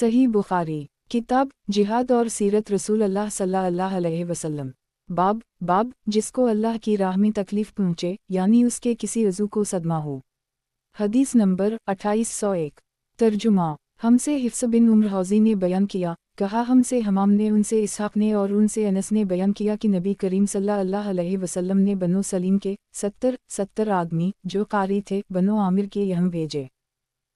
सही बुखारी किताब जिहाद और सीरत रसूल अल्लाह सल्लल्लाहु अलैहि वसल्लम। बाब जिसको अल्लाह की राह में तकलीफ पहुँचे यानी उसके किसी अज़ू को सदमा हो। हदीस नंबर 2801। तर्जुमा हमसे हिफ्स बिन उम्र हौज़ी ने बयान किया, कहा हमसे हमाम ने, उनसे इसहाक़ ने और उनसे अनस ने बयान किया कि नबी करीम सल्लल्लाहु अलैहि वसल्लम ने बनो सलीम के 70 आदमी जो कारी थे बनो आमिर के यहाँ भेजे।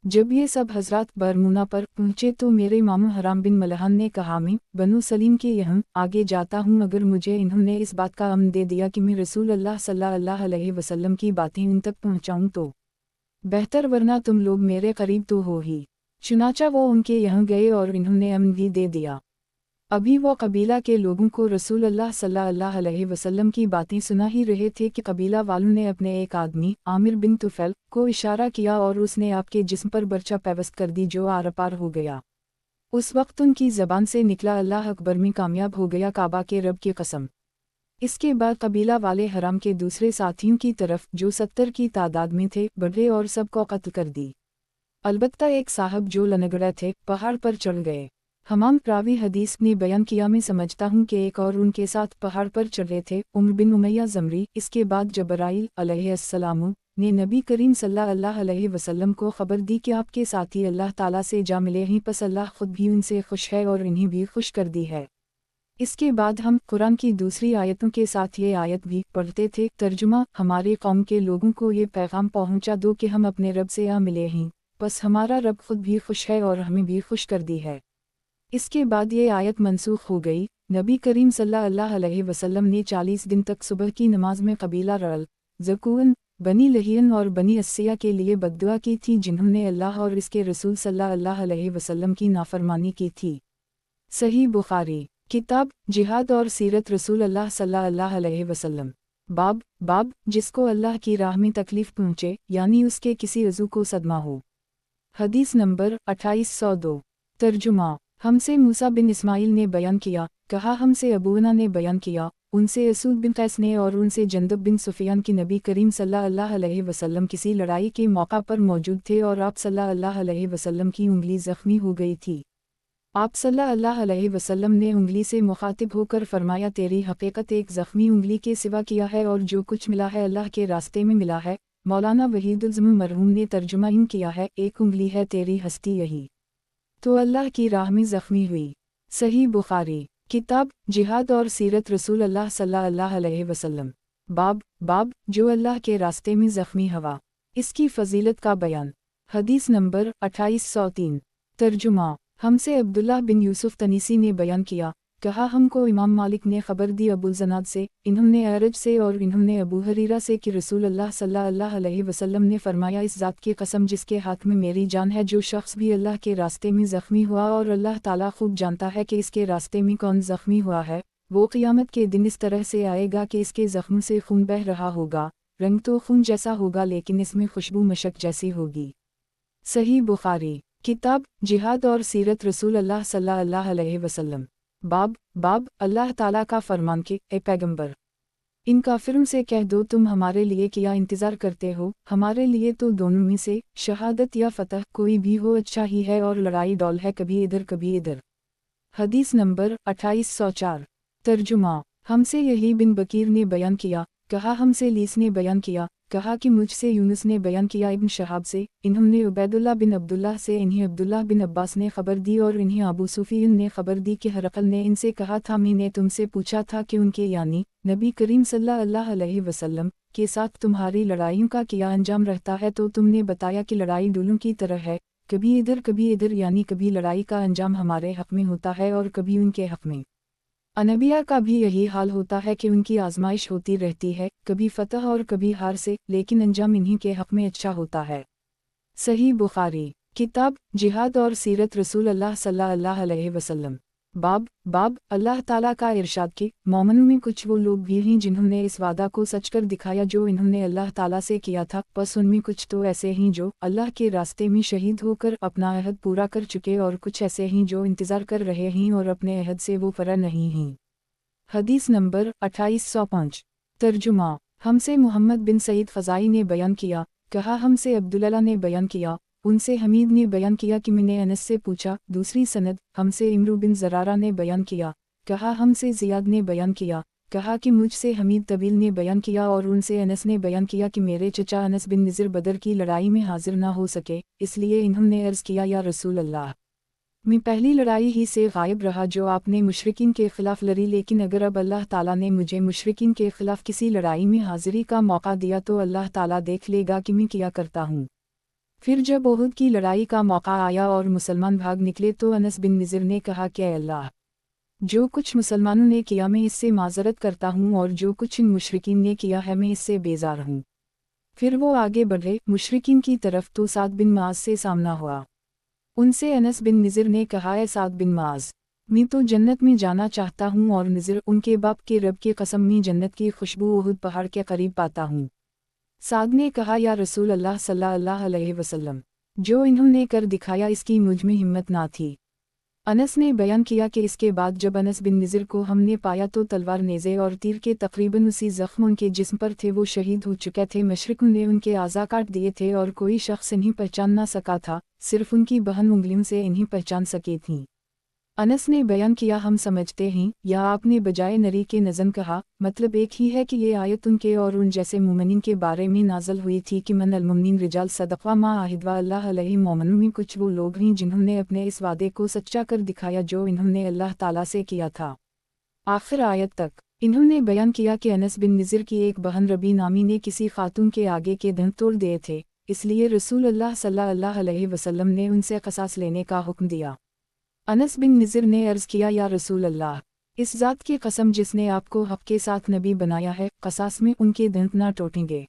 जब ये सब हजरात बरमुना पर पहुँचे तो मेरे मामू हराम बिन मलहन ने कहा, मैं बनु सलीम के यहाँ आगे जाता हूँ, अगर मुझे इन्होंने इस बात का अमन दे दिया कि मैं रसूल अल्लाह सल्लल्लाहु अलैहि वसल्लम की बातें उन तक पहुँचाऊँ तो बेहतर, वरना तुम लोग मेरे करीब तो हो ही। चुनाचा वो उनके यहाँ गए और इन्होंने अमन भी दे दिया। अभी वो कबीला के लोगों को रसूल अल्लाह सल्लल्लाहु अलैहि वसल्लम की बातें सुना ही रहे थे कि कबीला वालों ने अपने एक आदमी आमिर बिन तुफैल को इशारा किया और उसने आपके जिस्म पर बर्छा पैवस्त कर दी जो आर पार हो गया। उस वक्त उनकी ज़बान से निकला, अल्लाह अकबर में कामयाब हो गया, काबा के रब की कसम। इसके बाद कबीला वाले हराम के दूसरे साथियों की तरफ जो 70 की तादाद में थे बढ़े और सबको कत्ल कर दी। अलबत्ता एक साहब जो लनगड़े थे पहाड़ पर चढ़ गए। हमाम रावी हदीस ने बयान किया, मैं समझता हूँ कि एक और उनके साथ पहाड़ पर चढ़े थे, उम्र बिन उमैया ज़मरी। इसके बाद जबराइल अलैहिस्सलाम ने नबी करीम सल्लल्लाहु अलैहि वसल्लम को खबर दी कि आपके साथी अल्लाह ताला से जा मिले हैं, पस अल्लाह खुद भी उनसे खुश है और इन्हें भी खुश कर दी है। इसके बाद हम कुरान की दूसरी आयतों के साथ ये आयत भी पढ़ते थे। तर्जुमा हमारे कौम के लोगों को ये पैगाम पहुँचा दो कि हम अपने रब से आ मिले हैं, बस हमारा रब खुद भी खुश है और हमें भी खुश कर दी है। इसके बाद ये आयत मनसूख हो गई। नबी करीम सल्लल्लाहु अलैहि वसल्लम ने 40 दिन तक सुबह की नमाज में कबीला रअल, ज़कून, बनी लहियन और बनी अस्सिया के लिए बद्दुआ की थी जिन्होंने अल्लाह और इसके रसूल सल्लल्लाहु अलैहि वसल्लम की नाफरमानी की थी। सही बुखारी किताब जिहाद और सीरत रसूल अल्लाह सल्लल्लाहु अलैहि वसल्लम। बाब जिसको अल्लाह की राह में तकलीफ पहुँचे यानी उसके किसी अज़ू को सदमा हो। हदीस नंबर 2802। तर्जुमा हमसे मूसा बिन इस्माइल ने बयान किया, कहा हमसे अबूना ने बयान किया, उनसे असूद बिन कैस ने और उनसे जंदब बिन सुफियान की नबी करीम सल्लल्लाहु अलैहि वसल्लम किसी लड़ाई के मौका पर मौजूद थे और आप सल्लल्लाहु अलैहि वसल्लम की उंगली ज़ख्मी हो गई थी। आप सल्लल्लाहु अलैहि वसल्लम ने उंगली से मुखातिब होकर फरमाया, तेरी हकीकत एक ज़ख्मी उंगली के सिवा किया है और जो कुछ मिला है अल्लाह के रास्ते में मिला है। मौलाना वहीदुल मरहूम ने तर्जुमा यूं किया है, एक उंगली है तेरी हस्ती यही तो अल्लाह की राह में ज़ख्मी हुई। सही बुखारी किताब जिहाद और सीरत रसूल अल्लाह सल्लल्लाहु अलैहि वसल्लम। बाब जो अल्लाह के रास्ते में ज़ख्मी हवा, इसकी फ़जीलत का बयान। हदीस नंबर 2803। तर्जुमा हमसे अब्दुल्लाह बिन यूसुफ तनीसी ने बयान किया, कहा हमको इमाम मालिक ने खबर दी अबुल ज़नाद से, इन्होंने अरज से और इन्होंने अबू हरीरा से कि रसूल अल्लाह सल्लल्लाहु अलैहि वसल्लम ने फरमाया, इस ज़ात की कसम जिसके हाथ में मेरी जान है, जो शख्स भी अल्लाह के रास्ते में ज़ख्मी हुआ और अल्लाह ताला खूब जानता है कि इसके रास्ते में कौन ज़ख्मी हुआ है, वो क़ियामत के दिन इस तरह से आएगा कि इसके ज़ख्म से खून बह रहा होगा। रंग तो खून जैसा होगा लेकिन इसमें खुशबू मशक जैसी होगी। सही बुखारी किताब जिहाद और सीरत रसूल अल्लाह सल्लल्लाहु अलैहि वसल्लम। बाब अल्लाह ताला का फरमान कि ए पैगंबर, इन काफिरों से कह दो तुम हमारे लिए क्या इंतज़ार करते हो, हमारे लिए तो दोनों में से शहादत या फतह कोई भी हो अच्छा ही है और लड़ाई डौल है कभी इधर कभी इधर। हदीस नंबर 2804। तर्जुमा हमसे यही बिन बकीर ने बयान किया, कहा हमसे लीस ने बयान किया, कहा कि मुझसे यूनुस ने बयान किया इब्न शहाब से, इन्होंने उबैदुल्लाह बिन अब्दुल्लाह से, इन्हें अब्दुल्लाह बिन अब्बास ने खबर दी और इन्हें अबू सुफियान ने खबर दी कि हरकल ने इनसे कहा था, मैंने तुमसे पूछा था कि उनके यानी नबी करीम सल्लल्लाहु अलैहि वसल्लम के साथ तुम्हारी लड़ाइयों का क्या अंजाम रहता है, तो तुमने बताया कि लड़ाई डोलों की तरह है, कभी इधर यानी कभी लड़ाई का अंजाम हमारे हक़ में होता है और कभी उनके हक़ में। अनबिया का भी यही हाल होता है कि उनकी आजमाइश होती रहती है, कभी फतह और कभी हार से, लेकिन अंजाम इन्हीं के हक़ में अच्छा होता है। सही बुखारी किताब जिहाद और सीरत रसूल अल्लाह सल्लल्लाहु अलैहि वसल्लम। बाब अल्लाह ताला का इरशाद कि मोमिनों में कुछ वो लोग भी हैं जिन्होंने इस वादा को सच कर दिखाया जो इन्होंने अल्लाह ताला से किया था, बस उनमें कुछ तो ऐसे हैं जो अल्लाह के रास्ते में शहीद होकर अपना अहद पूरा कर चुके और कुछ ऐसे हैं जो इंतज़ार कर रहे हैं और अपने अहद से वो फरा नहीं हैं। हदीस नंबर 2805। तर्जुमा हमसे मोहम्मद बिन सईद फ़ज़ाई ने बयान किया, कहा हमसे अब्दुल्लाह ने बयान किया, उनसे हमीद ने बयान किया कि मैंने अनस से पूछा। दूसरी सनद, हमसे इमरू बिन ज़रारा ने बयान किया, कहा हमसे ज़ियाद ने बयान किया, कहा कि मुझसे हमीद तबील ने बयान किया और उनसे अनस ने बयान किया कि मेरे चचा अनस बिन निज़र बदर की लड़ाई में हाजिर ना हो सके, इसलिए इन्होंने अर्ज़ किया, या रसूल अल्लाह, मैं पहली लड़ाई ही से गायब रहा जो आपने मुशरिकीन के ख़िलाफ़ लड़ी, लेकिन अगर अब अल्लाह ताला ने मुझे मुशरिकीन के ख़िलाफ़ किसी लड़ाई में हाज़िरी का मौका दिया तो अल्लाह ताला देख लेगा कि मैं क्या करता हूँ। फिर जब ओहद की लड़ाई का मौका आया और मुसलमान भाग निकले तो अनस बिन निज़र ने कहा कि अल्लाह, जो कुछ मुसलमानों ने किया मैं इससे माज़रत करता हूँ और जो कुछ इन मुशरिकीन ने किया है मैं इससे बेजार हूँ। फिर वो आगे बढ़े मुशरिकीन की तरफ तो साद बिन माज से सामना हुआ। उनसे अनस बिन निज़र ने कहा, ए साद बिन माज, मैं तो जन्नत में जाना चाहता हूँ और निज़र उनके बाप के रब की कसम में जन्नत की खुशबू ओहद पहाड़ के करीब पाता हूँ। साद ने कहा, या रसूल अल्लाह सल्लल्लाहु अलैहि वसल्लम, जो इन्होंने कर दिखाया इसकी मुझ में हिम्मत ना थी। अनस ने बयान किया कि इसके बाद जब अनस बिन निज़र को हमने पाया तो तलवार, नेज़े और तीर के तकरीबन उसी ज़ख्म उनके जिस्म पर थे। वो शहीद हो चुके थे। मशरिकों ने उनके आज़ा काट दिए थे और कोई शख्स इन्हें पहचान ना सका था, सिर्फ उनकी बहन उंगलियों से इन्हें पहचान सकी थीं। अनस ने बयान किया, हम समझते हैं, या आपने बजाय नरी के नज़म कहा, मतलब एक ही है कि ये आयत उनके और उन जैसे मोमिनीन के बारे में नाज़िल हुई थी कि मन अलमुमिनीन रिजाल सदक़ा मा आहिदवा अल्लाह अलैहि। मोमिनों में कुछ वो लोग हैं जिन्होंने अपने इस वादे को सच्चा कर दिखाया जो इन्होंने अल्लाह ताला से किया था। आखिर आयत तक इन्होंने बयान किया कि अनस बिन निज़र की एक बहन रबी नामी ने किसी खातून के आगे के दंत तोड़ दिए थे, इसलिए रसूल अल्लाह सल्लल्लाहु अलैहि वसल्लम ने उनसे क़सास लेने का हुक्म दिया। अनस बिन निज़र ने अर्ज़ किया, या रसूल अल्लाह, इस ज़ात की कसम जिसने आपको हक़ के साथ नबी बनाया है, क़सास में उनके दंत ना टूटेंगे।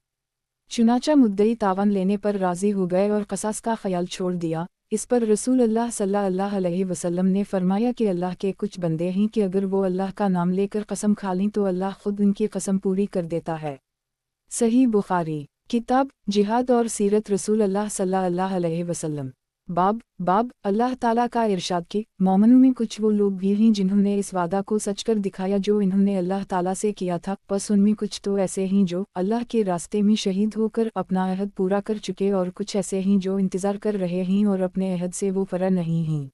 चुनाचा मुद्दई तावन लेने पर राज़ी हो गए और क़सास का ख्याल छोड़ दिया। इस पर रसूल अल्लाह सल्लल्लाहु अलैहि वसल्लम ने फरमाया कि अल्लाह के कुछ बंदे हैं कि अगर वो अल्लाह का नाम लेकर कसम खा लें तो अल्लाह खुद उनकी कसम पूरी कर देता है। सही बुखारी, किताब जिहाद और सीरत रसूल अल्लाह सल्लल्लाहु अलैहि वसल्लम। बाब अल्लाह ताला का इरशाद कि मोमिनों में कुछ वो लोग भी हैं जिन्होंने इस वादा को सच कर दिखाया जो इन्होंने अल्लाह ताला से किया था, बस उनमें कुछ तो ऐसे हैं जो अल्लाह के रास्ते में शहीद होकर अपना अहद पूरा कर चुके और कुछ ऐसे हैं जो इंतज़ार कर रहे हैं और अपने अहद से वो फरा नहीं हैं।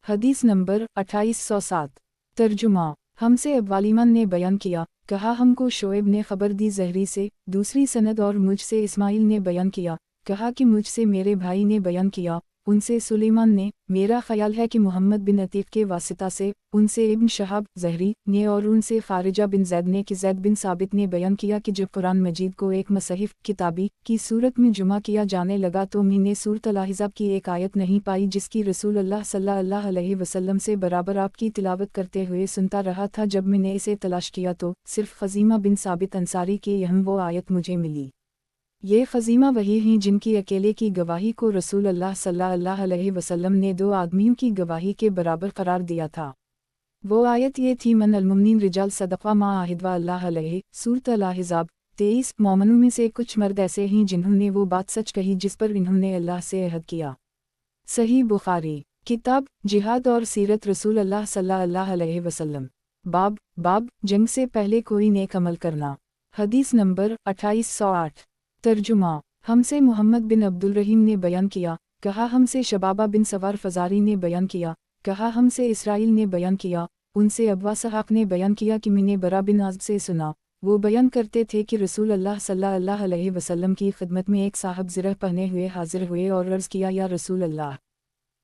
हदीस नंबर 2807। तर्जुमा, हमसे अब्वालिमान ने बयान किया, कहा हमको शोएब ने खबर दी ज़हरी से। दूसरी सनद, और मुझसे इस्माइल ने बयान किया, कहा कि मुझसे मेरे भाई ने बयान किया, उनसे सुलेमान ने, मेरा ख्याल है कि मोहम्मद बिन अतीक के वासिता से, उनसे इब्न शहाब ज़हरी ने और उनसे खारिजा बिन ज़ैद ने कि ज़ैद बिन साबित ने बयान किया कि जब कुरान मजीद को एक मसहिफ़ किताबी की सूरत में जुमा किया जाने लगा तो मैंने सूरत अल-अहज़ाब की एक आयत नहीं पाई जिसकी रसूल अल्लाह सल्लल्लाहु अलैहि वसल्लम से बराबर आपकी तिलावत करते हुए सुनता रहा था। जब मैंने इसे तलाश किया तो सिर्फ खज़ीमा बिन साबित अंसारी की यह वो आयत मुझे मिली। ये खज़ीमा वही हैं जिनकी अकेले की गवाही को रसूल अल्लाह सल्लल्लाहु अलैहि वसल्लम ने दो आदमियों की गवाही के बराबर करार दिया था। वो आयत ये थी, मन अलमुमिनीन रिजाल सदक़ा मा आहिदवा अल्लाह अलैहि, सूरत अल-अहज़ाब 23। मोमिनों में से कुछ मर्द ऐसे हैं जिन्होंने वो बात सच कही जिस पर इन्होंने अल्लाह से अहद किया। सही बुखारी, किताब जिहाद और सीरत रसूल अल्लाह सल्लल्लाहु अलैहि वसल्लम। बाब जंग से पहले कोई नेक अमल करना। हदीस नंबर 2808। तर्जुमा, हमसे मोहम्मद बिन अब्दुल रहीम ने बयान किया, कहा हमसे शबाबा बिन सवार फ़ज़ारी ने बयान किया, कहा हमसे इसराइल ने बयान किया, उनसे अब्वा सहाक़ ने बयान किया कि मैंने बरा बिन आज़ब से सुना। वो बयान करते थे कि रसूल अल्लाह सल्लल्लाहु अलैहि वसल्लम की खिदमत में एक साहब ज़िरह पहने हुए हाजिर हुए और अर्ज़ किया, या रसूल अल्लाह,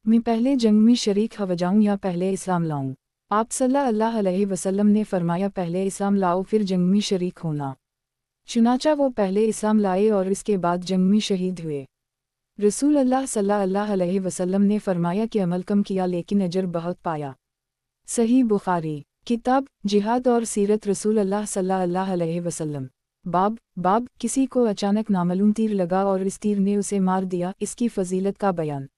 मैं पहले जंग में शरीक हो जाऊँ या पहले इस्लाम लाऊँ? आप सल्लल्लाहु अलैहि वसल्लम ने फरमाया, पहले इस्लाम लाओ फिर जंग में शरीक होना। चुनाचा वो पहले इस्लाम लाए और इसके बाद जंग में शहीद हुए। रसूल अल्लाह सल्लल्लाहु अलैहि वसल्लम ने फरमाया कि अमल कम किया लेकिन अजर बहुत पाया। सही बुखारी, किताब जिहाद और सीरत रसूल अल्लाह सल्लल्लाहु अलैहि वसल्लम। बाब किसी को अचानक नामालूम तीर लगा और इस तीर ने उसे मार दिया, इसकी फजीलत का बयान।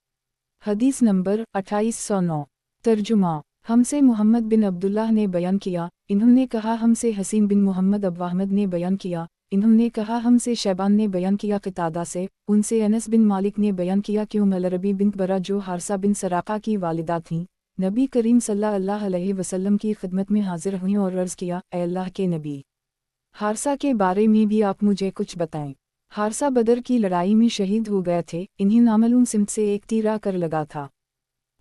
हदीस नंबर 2809। तर्जुमा, हमसे मोहम्मद बिन अब्दुल्लाह ने बयान किया, इन्होंने कहा हमसे हसीन बिन मोहम्मद अबू अहमद ने बयान किया, इन्होंने कहा हमसे शैबान ने बयान किया क़तादा से, उनसे अनस बिन मालिक ने बयान किया कि उम्म अल-रबी बिन्त बरा जो हारसा बिन सराक़ा की वालिदा थीं, नबी करीम सल्लल्लाहु अलैहि वसल्लम की खिदमत में हाजिर हुईं और अर्ज़ किया, ए अल्लाह के नबी, हारसा के बारे में भी आप मुझे कुछ बताएं। हारसा बदर की लड़ाई में शहीद हो गए थे। इन्हें नामालूम सिमत से एक तीर आकर लगा था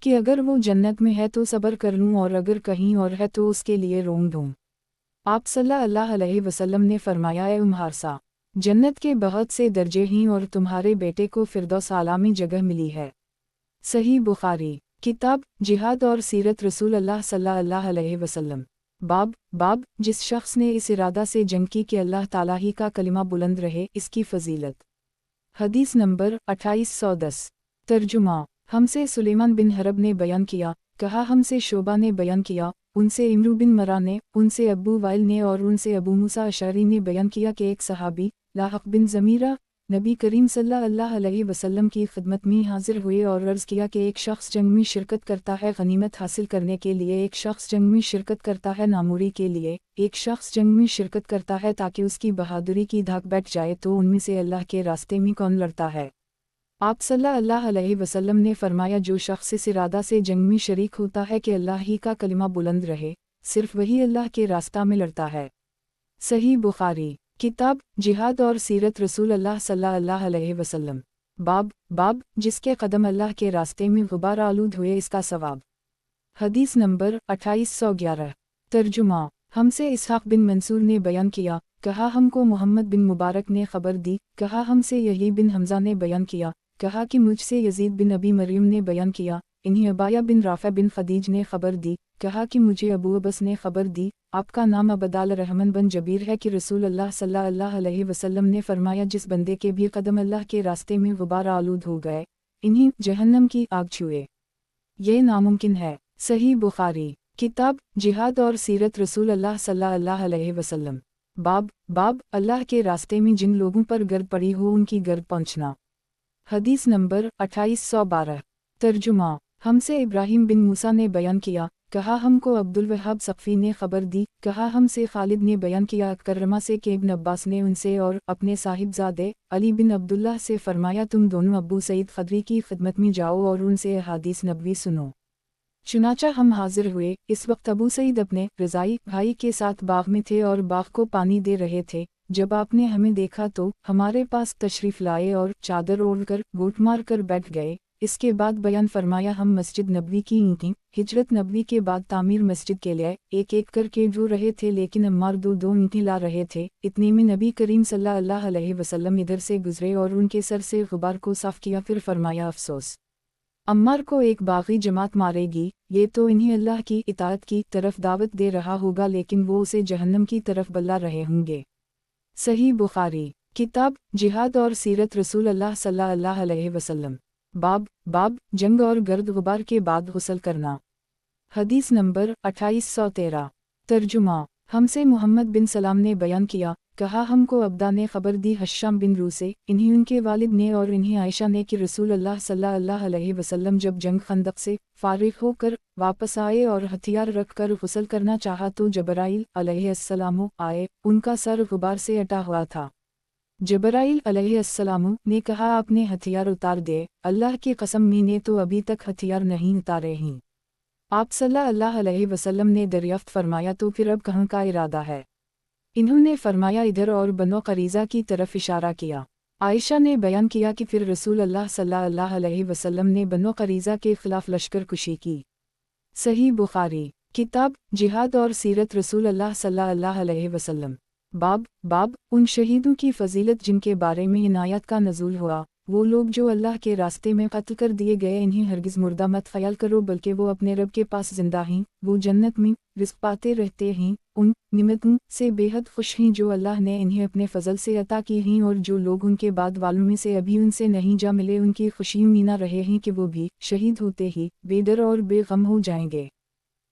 कि अगर वो जन्नत में है तो सब्र कर लूँ और अगर कहीं और है तो उसके लिए रोंग दूँ। आप सल्लल्लाहु अलैहि वसल्लम ने फरमाया, ए हारसा, जन्नत के बहुत से दर्जे हैं और तुम्हारे बेटे को फिरदौस आला में जगह मिली है। सही बुखारी। किताब जिहाद और सीरत रसूल अल्लाह सल्लल्लाहु अलैहि वसल्लम। बाब जिस शख्स ने इस इरादा से जंग की कि अल्लाह ताला ही का कलिमा बुलंद रहे, इसकी फजीलत। हदीस नंबर 2810। तर्जुमा। हमसे सुलेमान बिन हरब ने बयान किया, कहा हमसे शोबा ने बयान किया, उनसे इमरू बिन मरा ने, उनसे अबू वाइल ने और उनसे अबू मूसा अशअरी ने बयान किया कि एक सहाबी लाहक बिन ज़मीरा नबी करीम सल्लल्लाहु अलैहि वसल्लम की खिदमत में हाजिर हुए और अर्ज़ किया कि एक शख्स जंग में शिरकत करता है गनीमत हासिल करने के लिए, एक शख्स जंग में शिरकत करता है नामुरी के लिए, एक शख्स जंग में शिरकत करता है ताकि उसकी बहादुरी की धाक बैठ जाए, तो उनमें से अल्लाह के रास्ते में कौन लड़ता है? आप सल्लल्लाहु अलैहि वसल्लम ने फरमाया, जो शख्स इस इरादा से जंग में शरीक होता है कि अल्लाह ही का कलिमा बुलंद रहे, सिर्फ वही अल्लाह के रास्ता में लड़ता है। सही बुखारी। किताब जिहाद और सीरत रसूल अल्लाह सल्लल्लाहु अलैहि वसल्लम। बाब जिसके कदम अल्लाह के रास्ते में गुबार आलूद हुए, इसका सवाब। हदीस नंबर 2811। तर्जुमा। हमसे इसहाक बिन मंसूर ने बयान किया, कहा हमको मोहम्मद बिन मुबारक ने खबर दी, कहा हमसे यही बिन हमजा ने बयान किया, कहा कि मुझसे यजीद बिन अबी मरियम ने बयान किया, इन्हें अबाया बिन राफ़ा बिन खदीज ने खबर दी, कहा कि मुझे अबू अबस ने खबर दी, आपका नाम अबदाल रहमान बन जबीर है, कि रसूल अल्लाह सल्लल्लाहु अलैहि वसल्लम ने फरमाया, जिस बंदे के भी कदम अल्लाह के रास्ते में गुबार आलूद हो गए, इन्हें जहन्नम की आग छुए। ये नामुमकिन है। सही बुखारी। किताब जिहाद और सीरत रसूल अल्लाह सल्लल्लाहु अलैहि वसल्लम। बाब अल्लाह के रास्ते में जिन लोगों पर गर्द पड़ी हो, उनकी गर्द पहुँचना। हदीस नंबर 2812। तर्जुमा। हमसे इब्राहिम बिन मूसा ने बयान किया, कहा हमको अब्दुल वहाब सक़फ़ी ने खबर दी, कहा हमसे खालिद ने बयान किया अकरमा से कि इब्न अब्बास ने उनसे और अपने साहिबजादे अली बिन अब्दुल्लाह से फरमाया, तुम दोनों अबू सईद खदरी की खिदमत में जाओ और उनसे अहादीस नबवी सुनो। चुनाचा हम हाजिर हुए। इस वक्त अबू सईद अपने रज़ाई भाई के साथ बाग में थे और बाग को पानी दे रहे थे। जब आपने हमें देखा तो हमारे पास तशरीफ़ लाए और चादर ओढ़कर घूंट मार कर बैठ गए। इसके बाद बयान फरमाया, हम मस्जिद नबवी की ईंटें हिजरत नबवी के बाद तामीर मस्जिद के लिए एक एक करके ढो रहे थे, लेकिन अम्मार दो दो ईंटें ला रहे थे। इतने में नबी करीम सल्लल्लाहु अलैहि वसल्लम इधर से गुजरे और उनके सर से गुबार को साफ किया, फिर फरमाया, अफसोस, अम्मार को एक बागी जमात मारेगी, ये तो इन्हें अल्लाह की इताअत की तरफ दावत दे रहा होगा, लेकिन वो उसे जहन्नम की तरफ बल्ला रहे होंगे। सही बुखारी। किताब जिहाद और सीरत रसूल अल्लाह सल्लल्लाहु अलैहि वसल्लम। बाब जंग और गर्द गुबार के बाद गुस्ल करना। हदीस नंबर 2813। तर्जुमा। हमसे मोहम्मद बिन सलाम ने बयान किया, कहा हमको अब्दा ने खबर दी हश्शाम बिन रू से, इन्हीं उनके वालिद ने और इन्हीं आयशा ने, कि रसूल अल्लाह सल्लल्लाहु अलैहि वसल्लम जब जंग खंदक से फारिग होकर वापस आए और हथियार रखकर गुस्ल करना चाहा तो जबराइल अलैहिस्सलाम आए, उनका सर गुबार से अटा हुआ था। जबराइल अलैहिस्सलाम ने कहा, आपने हथियार उतार दे, अल्लाह की कसम मैंने तो अभी तक हथियार नहीं उतारे हैं। आप सल्लल्लाहु अलैहि वसल्लम ने दरियाफ्त फरमाया, तो फिर अब कहाँ का इरादा है? इन्होंने फरमाया, इधर, और बनो करीज़ा की तरफ इशारा किया। आयशा ने बयान किया कि फिर रसूल अल्लाह सल्लल्लाहु अलैहि वसल्लम ने बनो करीज़ा के खिलाफ लश्कर कुशी की। सही बुखारी। किताब जिहाद और सीरत रसूल अल्लाह सल्लल्लाहु अलैहि वसल्लम। बाब उन शहीदों की फजीलत जिनके बारे में इन आयत का नज़ूल हुआ। वो लोग जो अल्लाह के रास्ते में कत्ल कर दिए गए, इन्हें हरगिज़ मुर्दा मत ख्याल करो, बल्कि वो अपने रब के पास जिंदा हैं, वो जन्नत में रिज़्क़ पाते रहते हैं, उन निमतों से बेहद खुश हैं जो अल्लाह ने इन्हें अपने फजल से अता की हैं, और जो लोग उनके बाद वालों में से अभी उनसे नहीं जा मिले, उनकी खुशियों में ना रहे हैं कि वो भी शहीद होते ही बेडर और बेगम हो जाएंगे।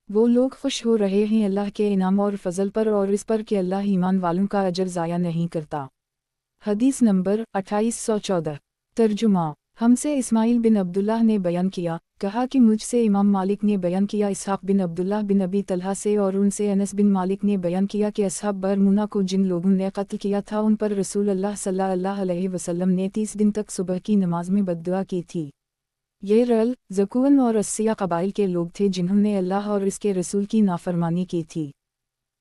वो लोग खुश हो रहे हैं अल्लाह के इनाम और फजल पर, और इस पर कि अल्लाह ईमान वालों का अजर ज़ाया नहीं करता। हदीस नंबर 2814। तर्जुमा। हमसे इस्माइल बिन अब्दुल्लाह ने बयान किया, कहा कि मुझसे इमाम मालिक ने बयान किया इसहाक बिन अब्दुल्लाह बिन अबी तलहा से, और उनसे अनस बिन मालिक ने बयान किया कि असहाब बरमुना को जिन लोगों ने कत्ल किया था, उन पर रसूल अल्लाह सल्लल्लाहु अलैहि वसल्लम ने 30 दिन तक सुबह की नमाज में बद्दुआ की थी। ये रल ज़कुवन और अस्सिया कबाइल के लोग थे जिन्होंने अल्लाह और इसके रसूल की नाफरमानी की थी।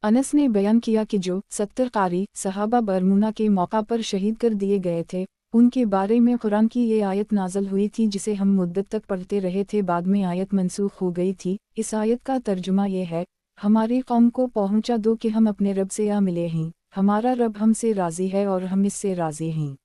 अनस ने बयान किया कि जो 70 कारी सहाबा बरमुना के मौका पर शहीद कर दिए गए थे, उनके बारे में कुरान की ये आयत नाज़िल हुई थी जिसे हम मुद्दत तक पढ़ते रहे थे, बाद में आयत मनसूख हो गई थी। इस आयत का तर्जुमा ये है, हमारी कौम को पहुंचा दो कि हम अपने रब से आ मिले हैं, हमारा रब हमसे राज़ी है और हम इससे राज़ी हैं।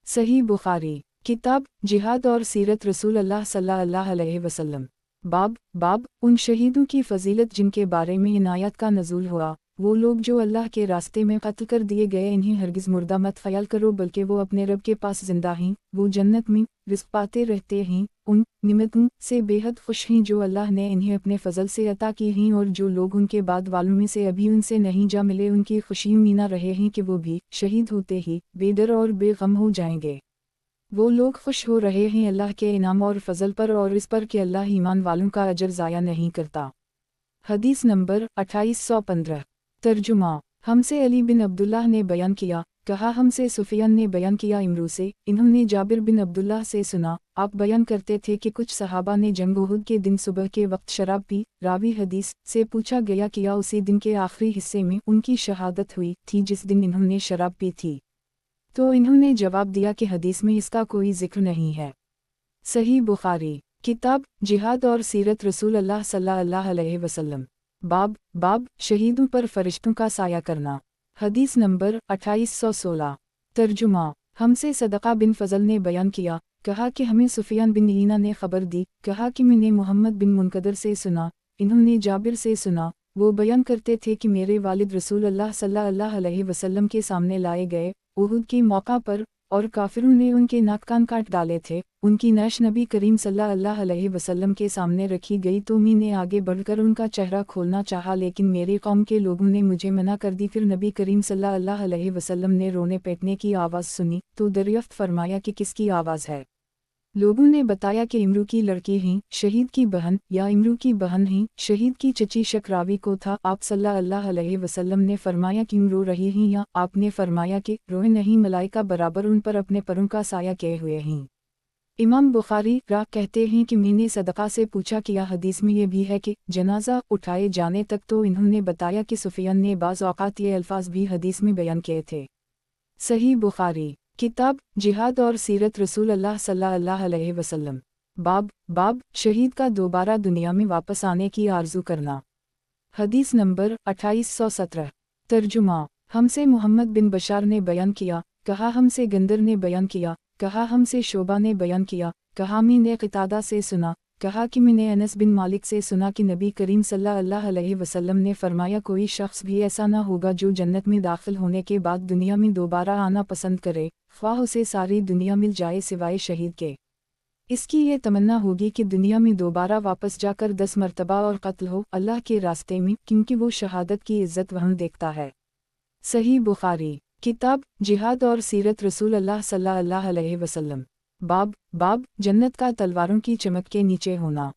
सही बुखारी किताब जिहाद और सीरत रसूल अल्लाह सल्लल्लाहु अलैहि वसल्लम। बाब उन शहीदों की फजीलत जिनके बारे में इनायत का नज़ूल हुआ। वो लोग जो अल्लाह के रास्ते में कत्ल कर दिए गए, इन्हें हरगिज़ मुर्दा मत ख्याल करो, बल्कि वो अपने रब के पास जिंदा हैं, वो जन्नत में रिज़्क़ पाते रहते हैं, उन निमतों से बेहद खुश हैं जो अल्लाह ने इन्हें अपने फ़ज़ल से अता की हैं, और जो लोग उनके बाद वालों में से अभी उनसे नहीं जा मिले, उनकी खुशी में ना रहे हैं कि वो भी शहीद होते ही बेडर और बेगम हो जाएंगे। वो लोग खुश हो रहे हैं अल्लाह के इनाम और फ़ज़ल पर, और इस पर कि अल्लाह ईमान वालों का अजर ज़ाया नहीं करता। हदीस नंबर 2815। तर्जुमा हमसे अली बिन अब्दुल्लाह ने बयान किया, कहा हमसे सुफियान ने बयान किया इमरू से, इन्होंने जाबिर बिन अब्दुल्लाह से सुना, आप बयान करते थे कि कुछ सहाबा ने जंग उहुद के दिन सुबह के वक्त शराब पी। रावी हदीस से पूछा गया कि या उसी दिन के आखिरी हिस्से में उनकी शहादत हुई थी जिस दिन इन्होंने शराब पी थी? तो इन्होंने जवाब दिया कि हदीस में इसका कोई जिक्र नहीं है। सही बुखारी किताब जिहाद और सीरत रसूल अल्लाह सल्लल्लाहु अलैहि वसल्लम। बाब शहीदों पर फरिश्तों का साया करना। हदीस नंबर 2816। तर्जुमा हमसे सदका बिन फजल ने बयान किया, कहा कि हमें सुफियान बिन ईना ने खबर दी, कहा कि मैंने मोहम्मद बिन मुनकदर से सुना, इन्होंने जाबिर से सुना, वो बयान करते थे कि मेरे वालिद रसूल अल्लाह सल्लल्लाहु अलैहि वसल्लम के सामने लाए गए उहुद के मौका पर, और काफिरों ने उनके नाक कान काट डाले थे। उनकी नैश नबी करीम सल्लल्लाहु अलैहि वसल्लम के सामने रखी गई तो मैंने आगे बढ़कर उनका चेहरा खोलना चाहा, लेकिन मेरे कौम के लोगों ने मुझे मना कर दी। फिर नबी करीम सल्लल्लाहु अलैहि वसल्लम ने रोने पीटने की आवाज़ सुनी तो दरियाफ्त फरमाया कि किसकी आवाज़ है। लोगों ने बताया कि इमरू की लड़की हैं, शहीद की बहन, या इमरू की बहन हैं, शहीद की चची। शक रावी को था। आप सल्लल्लाहु अलैहि वसल्लम ने फरमाया कि रो रही हैं, या आपने फरमाया कि रोए नहीं, मलाइका बराबर उन पर अपने परों का साया किए हुए हैं। इमाम बुखारी कहते हैं कि मैंने सदका से पूछा कि हदीस में ये भी है कि जनाजा उठाए जाने तक, तो इन्होंने बताया कि सुफियान ने बाज़ औक़ात ये अल्फाज भी हदीस में बयान किए थे। सही बुखारी किताब जिहाद और सीरत रसूल अल्लाह सल्लल्लाहु अलैहि वसल्लम। बाब शहीद का दोबारा दुनिया में वापस आने की आरज़ू करना। हदीस नंबर 2817। तर्जुमा हमसे मोहम्मद बिन बशार ने बयान किया, कहा हमसे गंदर ने बयान किया, कहा हमसे शोबा ने बयान किया, कहा मैंने क़तादा से सुना, कहा कि मैंने अनस बिन मालिक से सुना कि नबी करीम सल्लल्लाहु अलैहि वसल्लम ने फरमाया, कोई शख्स भी ऐसा ना होगा जो जन्नत में दाखिल होने के बाद दुनिया में दोबारा आना पसंद करे, ख्वाह उसे सारी दुनिया मिल जाए सिवाय शहीद के। इसकी ये तमन्ना होगी कि दुनिया में दोबारा वापस जाकर 10 मरतबा और कत्ल हो अल्लाह के रास्ते में, क्योंकि वो शहादत की इज़्ज़त वहाँ देखता है। सही बुखारी किताब जिहाद और सीरत रसूल अल्लाह सल्लल्लाहु अलैहि वसल्लम। बाब जन्नत का तलवारों की चमक के नीचे होना।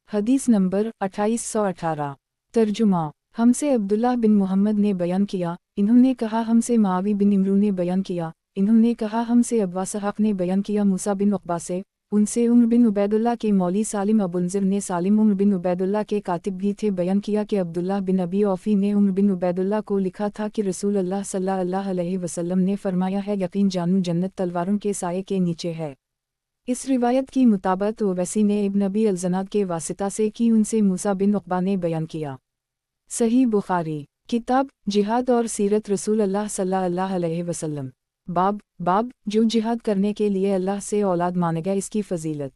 हदीस नंबर 2818। तर्जुमा हमसे अब्दुल्लाह बिन मोहम्मद ने बयान किया, इन्होंने कहा हमसे मावी बिन इमरू ने बयान किया, इन्होंने कहा हमसे अब्बा सहाक़ ने बयान किया मूसा बिन उक़बा से, उनसे उमर बिन उबैदुल्लाह के मौली सालिम अबुलज़र ने, सालिम उमर बिन उबैदुल्लाह के कातिब भी थे, बयान किया कि अब्दुल्लाह बिन अबी औफ़ी ने उमर बिन उबैदुल्लाह को लिखा था कि रसूल अल्लाह सल्लल्लाहु अलैहि वसल्लम ने फरमाया है, यकीन जानू जन्नत तलवारों के साये के नीचे है। इस रिवायत की मुताबिक ओवैसी ने इब्न अबी अलज़नाद के वासिता से की, उनसे मूसा बिन उक़बा ने बयान किया। सही बुखारी किताब जिहाद और सीरत रसूल अल्लाह सल्लल्लाहु अलैहि वसल्लम। बाब जो जिहाद करने के लिए अल्लाह से औलाद मांगेगा, इसकी फजीलत।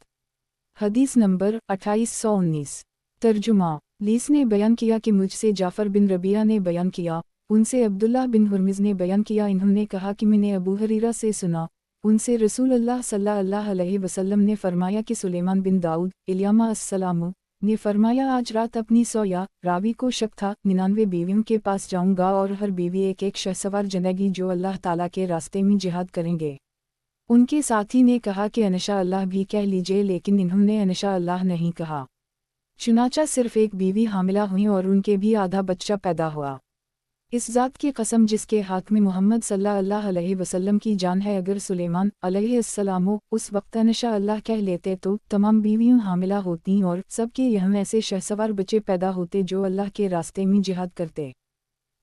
हदीस नंबर 2819। तर्जुमा लीस ने बयान किया कि मुझसे जाफ़र बिन रबिया ने बयान किया, उनसे अब्दुल्लाह बिन हुरमिज़ ने बयान किया, इन्होंने कहा कि मैंने अबू हरीरा से सुना, उनसे रसूल अल्लाह सल्लल्लाहु अलैहि वसल्लम ने फरमाया कि सुलेमान बिन दाऊद इल्यामा अस्सलामु ने फरमाया, आज रात अपनी सोया रावी को शक था 99 बीवियों के पास जाऊंगा और हर बीवी एक एक शहसवार जनेगी जो अल्लाह ताला के रास्ते में जिहाद करेंगे। उनके साथी ने कहा कि अनशा अल्लाह भी कह लीजिए, लेकिन इन्होंने अनशा अल्लाह नहीं कहा। चुनाचा सिर्फ एक बीवी हामिला हुई और उनके भी आधा बच्चा पैदा हुआ। इस ज़ात की कसम जिसके हाथ में मोहम्मद सल्लल्लाहु अलैहि वसल्लम की जान है, अगर सुलेमान अलैहिस्सलाम उस वक्त अनशा अल्लाह कह लेते तो तमाम बीवियां हामिला होती और सबके यहाँ ऐसे शहसवार बच्चे पैदा होते जो अल्लाह के रास्ते में जिहाद करते।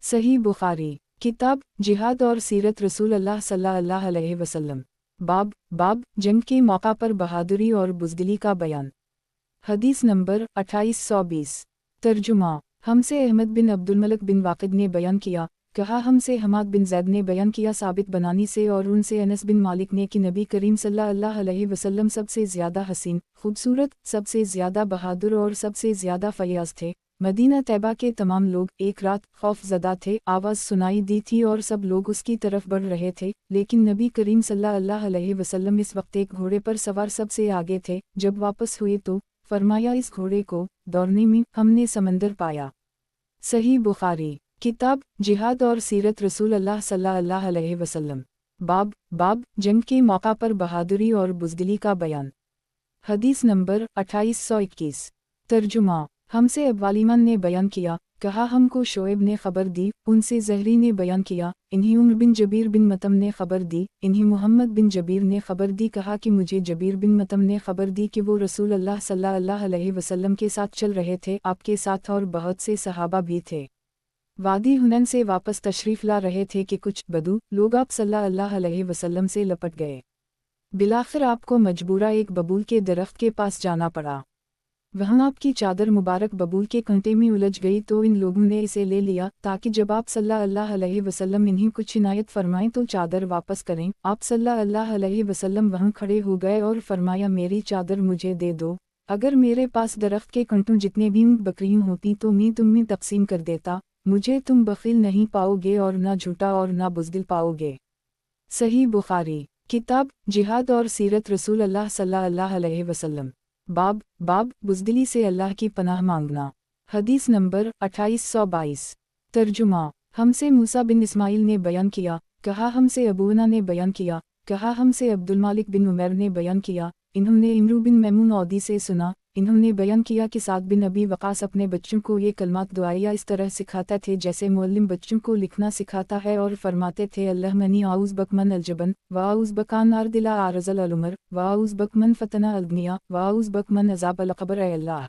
सही बुखारी। किताब जिहाद और सीरत रसूल अल्लाह सल्लल्लाहु अलैहि वसल्लम। बाब जंग के मौका पर बहादुरी और बुज़दिली का बयान। हदीस नंबर 2820। तर्जुमा। हमसे अहमद बिन अब्दुल मलिक बिन वाक़िद ने बयान किया, कहा हमसे हमाद बिन ज़ैद ने बयान किया साबित बनानी से और उनसे अनस बिन मालिक ने कि नबी करीम सल्लल्लाहु अलैहि वसल्लम सबसे ज़्यादा हसीन, खूबसूरत, सबसे ज़्यादा बहादुर और सबसे ज़्यादा फ़याज़ थे। मदीना तैयबा के तमाम लोग एक रात खौफज़दा थे, आवाज़ सुनाई दी थी और सब लोग उसकी तरफ बढ़ रहे थे, लेकिन नबी करीम सल्लल्लाहु अलैहि वसल्लम इस वक्त एक घोड़े पर सवार सबसे आगे थे। जब वापस हुए तो फरमाया इस घोड़े को दौड़ने में हमने समंदर पाया। सही बुखारी। किताब जिहाद और सीरत रसूल अल्लाह सल्लल्लाहु अलैहि वसल्लम। बाब जंग के मौका पर बहादुरी और बुज़दिली का बयान। हदीस नंबर 2821। तर्जुमा। हमसे अब्वालिमान ने बयान किया, कहा हमको शोएब ने खबर दी, उनसे ज़हरी ने बयान किया, इन्हीं उम्र बिन जबीर बिन मतम ने खबर दी, इन्हीं मोहम्मद बिन जबीर ने खबर दी, कहा कि मुझे जबीर बिन मतम ने खबर दी कि वो रसूल अल्लाह सल्लल्लाहु अलैहि वसल्लम के साथ चल रहे थे, आपके साथ और बहुत से सहाबा भी थे। वादी हुनैन से वापस तशरीफ़ ला रहे थे कि कुछ बदू लोग आप सल्लल्लाहु अलैहि वसल्लम से लपट गए। बिलाखिर आपको मजबूरा एक बबूल के दरख्त के पास जाना पड़ा। वहाँ आपकी चादर मुबारक बबूल के कांटे में उलझ गई तो इन लोगों ने इसे ले लिया ताकि जब आप सल्लल्लाहु अलैहि वसल्लम इन्हीं कुछ इनायत फरमाएं तो चादर वापस करें। आप सल्लल्लाहु अलैहि वसल्लम वहाँ खड़े हो गए और फरमाया मेरी चादर मुझे दे दो, अगर मेरे पास दरख्त के कांटों जितने भी ऊँट बकरियाँ होती तो मैं तुम में तकसीम कर देता, मुझे तुम बखील नहीं पाओगे और ना झूठा और ना बुज़दिल पाओगे। सही बुखारी। किताब जिहाद और सीरत रसूल अल्लाह सल्लल्लाहु अलैहि वसल्लम। बाब बुज़दिली से अल्लाह की पनाह मांगना। हदीस नंबर 2822। तर्जुमा। हमसे मूसा बिन इस्माइल ने बयान किया, कहा हमसे अबूना ने बयान किया, कहा हमसे अब्दुल मालिक बिन उमैर ने बयान किया, इन्होंने इमरू बिन मैमून औदी से सुना, इन्होंने बयान किया कि साद बिन अबी वक़ास अपने बच्चों को ये कलमात दुआया इस तरह सिखाते थे जैसे मुअल्लिम बच्चों को लिखना सिखाता है और फरमाते थे अल्लाह मनी आउज़ बक मन अलजबन व आउज़ बक आन आरदिला आरज़ल अलुमर व आउज़ बक मन फतना अलगनिया व आउज़ बक मन अज़ाब अलक़बर ए अल्लाह।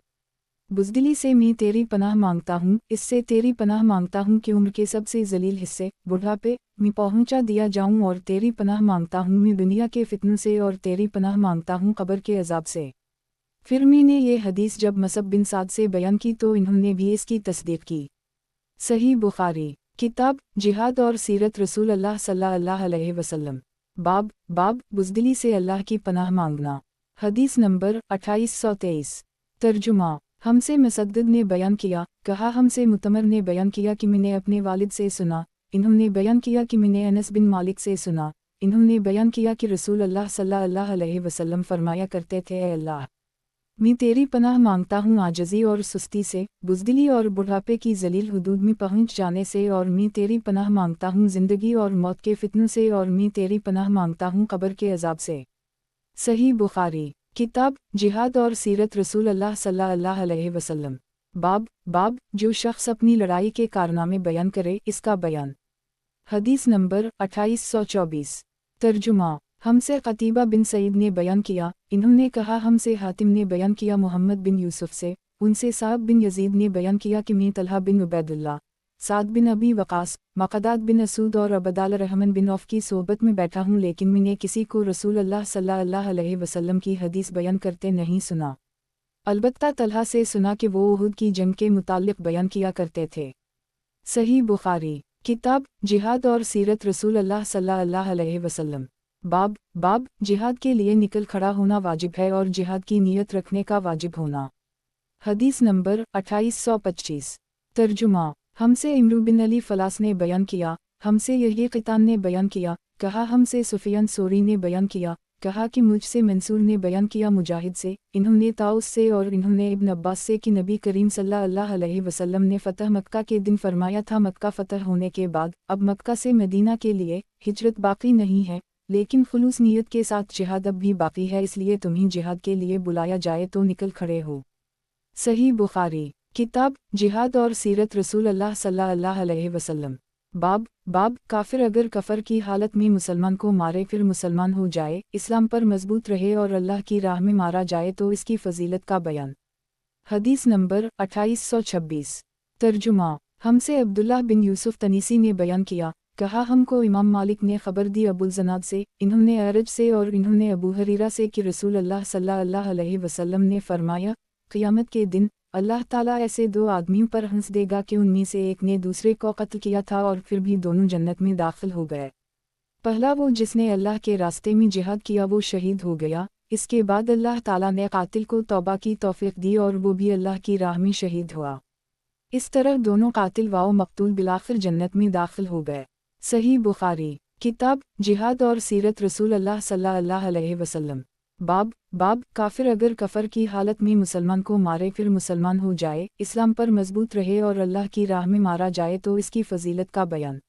बुज़दिली से मैं तेरी पनाह मांगता हूँ, इससे तेरी पनाह मांगता हूँ कि उम्र के सबसे जलील हिस्से बुढ़ापे में पहुँचा दिया जाऊँ, और तेरी पनाह मांगता हूँ मैं दुनिया के फितनों से, और तेरी पनाह मांगता हूँ कब्र के अजाब से। फिर मैंने ये हदीस जब मसब बिन साद से बयान की तो इन्होंने भी इसकी तस्दीक की। सही बुखारी। किताब जिहाद और सीरत रसूल अल्लाह सल्लल्लाहु अलैहि वसल्लम। बाब बुज़दिली से अल्लाह की पनाह मांगना। हदीस नंबर 2823। तर्जुमा। हमसे मुसद्दिद ने बयान किया, कहा हमसे मुतमर ने बयान किया कि मैंने अपने वालिद से सुना, इन्होंने बयान किया कि मैंने अनस बिन मालिक से सुना, इन्होंने बयान किया कि रसूल अल्लाह सल्लल्लाहु अलैहि वसल्लम फरमाया करते थे ए अल्लाह, मैं तेरी पनाह मांगता हूँ आजज़ी और सुस्ती से, बुज़दिली और बुढ़ापे की जलील हुदूद में पहुँच जाने से, और मैं तेरी पनाह मांगता हूँ ज़िंदगी और मौत के फितनों से, और मैं तेरी पनाह मांगता हूँ कब्र के अजाब से। सही बुखारी। किताब जिहाद और सीरत रसूल अल्लाह सल्लल्लाहु अलैहि वसल्लम। बाब जो शख्स अपनी लड़ाई के कारनामे बयान करे इसका बयान। हदीस नंबर 2824। तर्जुमा। हमसे क़तीबा बिन सईद ने बयान किया, इन्होंने कहा हमसे हातिम ने बयान किया मोहम्मद बिन यूसुफ से, उनसे साब बिन यजीद ने बयान किया कि मैं तलहा बिन उबैदुल्लाह, साद बिन अबी वक़ास, मक़दाद बिन असूद और अबदाल रहमान बिन औफ की सोबत में बैठा हूँ, लेकिन मैंने किसी को रसूल अल्लाह सल्लल्लाहु अलैहि वसल्लम की हदीस बयान करते नहीं सुना। अलबत्ता तलहा से सुना कि वो उहुद की जंग के मुताल्लिक़ बयान किया करते थे। सही बुखारी। किताब जिहाद और सीरत रसूल अल्लाह सल्लल्लाहु अलैहि वसल्लम। बाब जिहाद के लिए निकल खड़ा होना वाजिब है और जिहाद की नीयत रखने का वाजिब होना। हदीस नंबर 2825। तर्जुमा। हमसे इमरू बिन अली फलास ने बयान किया, हमसे यही क़ितान ने बयान किया, कहा हमसे सुफियान सोरी ने बयान किया, कहा कि मुझसे मंसूर ने बयान किया मुजाहिद से, इन्होंने ताउस से और इन्होंने इब्न अब्बास से कि नबी करीम सल्लल्लाहु अलैहि वसल्लम ने फ़तह मक्का के दिन फरमाया था, मक्का फ़तह होने के बाद अब मक्का से मदीना के लिए हिजरत बाकी नहीं है, लेकिन खुलूस नीयत के साथ जिहाद अब भी बाकी है, इसलिए तुम्हें जिहाद के लिए बुलाया जाए तो निकल खड़े हो। सही बुखारी। किताब जिहाद और सीरत रसूल अल्लाह सल्लल्लाहु अलैहि वसल्लम। बाब काफिर अगर कफर की हालत में मुसलमान को मारे फिर मुसलमान हो जाए, इस्लाम पर मजबूत रहे और अल्लाह की राह में मारा जाए तो इसकी फजीलत का बयान। हदीस नंबर 2826। तर्जुमा। हमसे अब्दुल्लाह बिन यूसुफ तनीसी ने बयान किया, कहा हमको इमाम मालिक ने खबर दी अबुल ज़नाद से, इन्होंने अरज से और इन्होंने अबू हरीरा से कि रसूल अल्लाह सल्लल्लाहु अलैहि वसल्लम ने फरमाया, क़यामत के दिन अल्लाह ताला ऐसे दो आदमियों पर हंस देगा कि उनमें से एक ने दूसरे को कत्ल किया था और फिर भी दोनों जन्नत में दाखिल हो गए। पहला वो जिसने अल्लाह के रास्ते में जिहाद किया वो शहीद हो गया। इसके बाद अल्लाह ताला ने कातिल को तौबा की तौफीक दी और वो भी अल्लाह की राह में शहीद हुआ। इस तरह दोनों कातिल व मकतूल बिलाखिर जन्नत में दाखिल हो गए। सही बुखारी किताब जिहाद और सीरत रसूल अल्लाह सल्लल्लाहु अलैहि वसल्लम। बाब काफिर अगर कफर की हालत में मुसलमान को मारे फिर मुसलमान हो जाए, इस्लाम पर मजबूत रहे और अल्लाह की राह में मारा जाए तो इसकी फजीलत का बयान।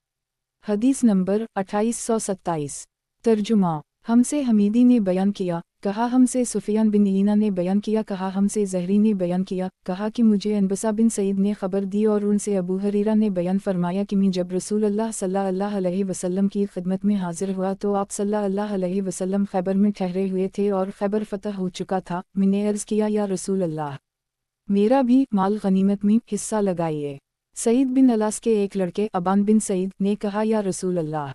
हदीस नंबर 2827। तर्जुमा हमसे हमीदी ने बयान किया, कहा हमसे सुफियान बिन ईना ने बयान किया, कहा हमसे ज़हरी ने बयान किया, कहा कि मुझे अनबसा बिन सईद ने खबर दी और उनसे अबू हरीरा ने बयान फरमाया कि मैं जब रसूल अल्लाह सल्लल्लाहु अलैहि वसल्लम की खिदमत में हाजिर हुआ तो आप सल्लल्लाहु अलैहि वसल्लम खैबर में ठहरे हुए थे और खैबर फतह हो चुका था। मैंने अर्ज़ किया, या रसूल अल्लाह, मेरा भी माल गनीमत में हिस्सा लगाइए। सईद बिन अलास के एक लड़के अबान बिन सईद ने कहा, या रसूल अल्लाह,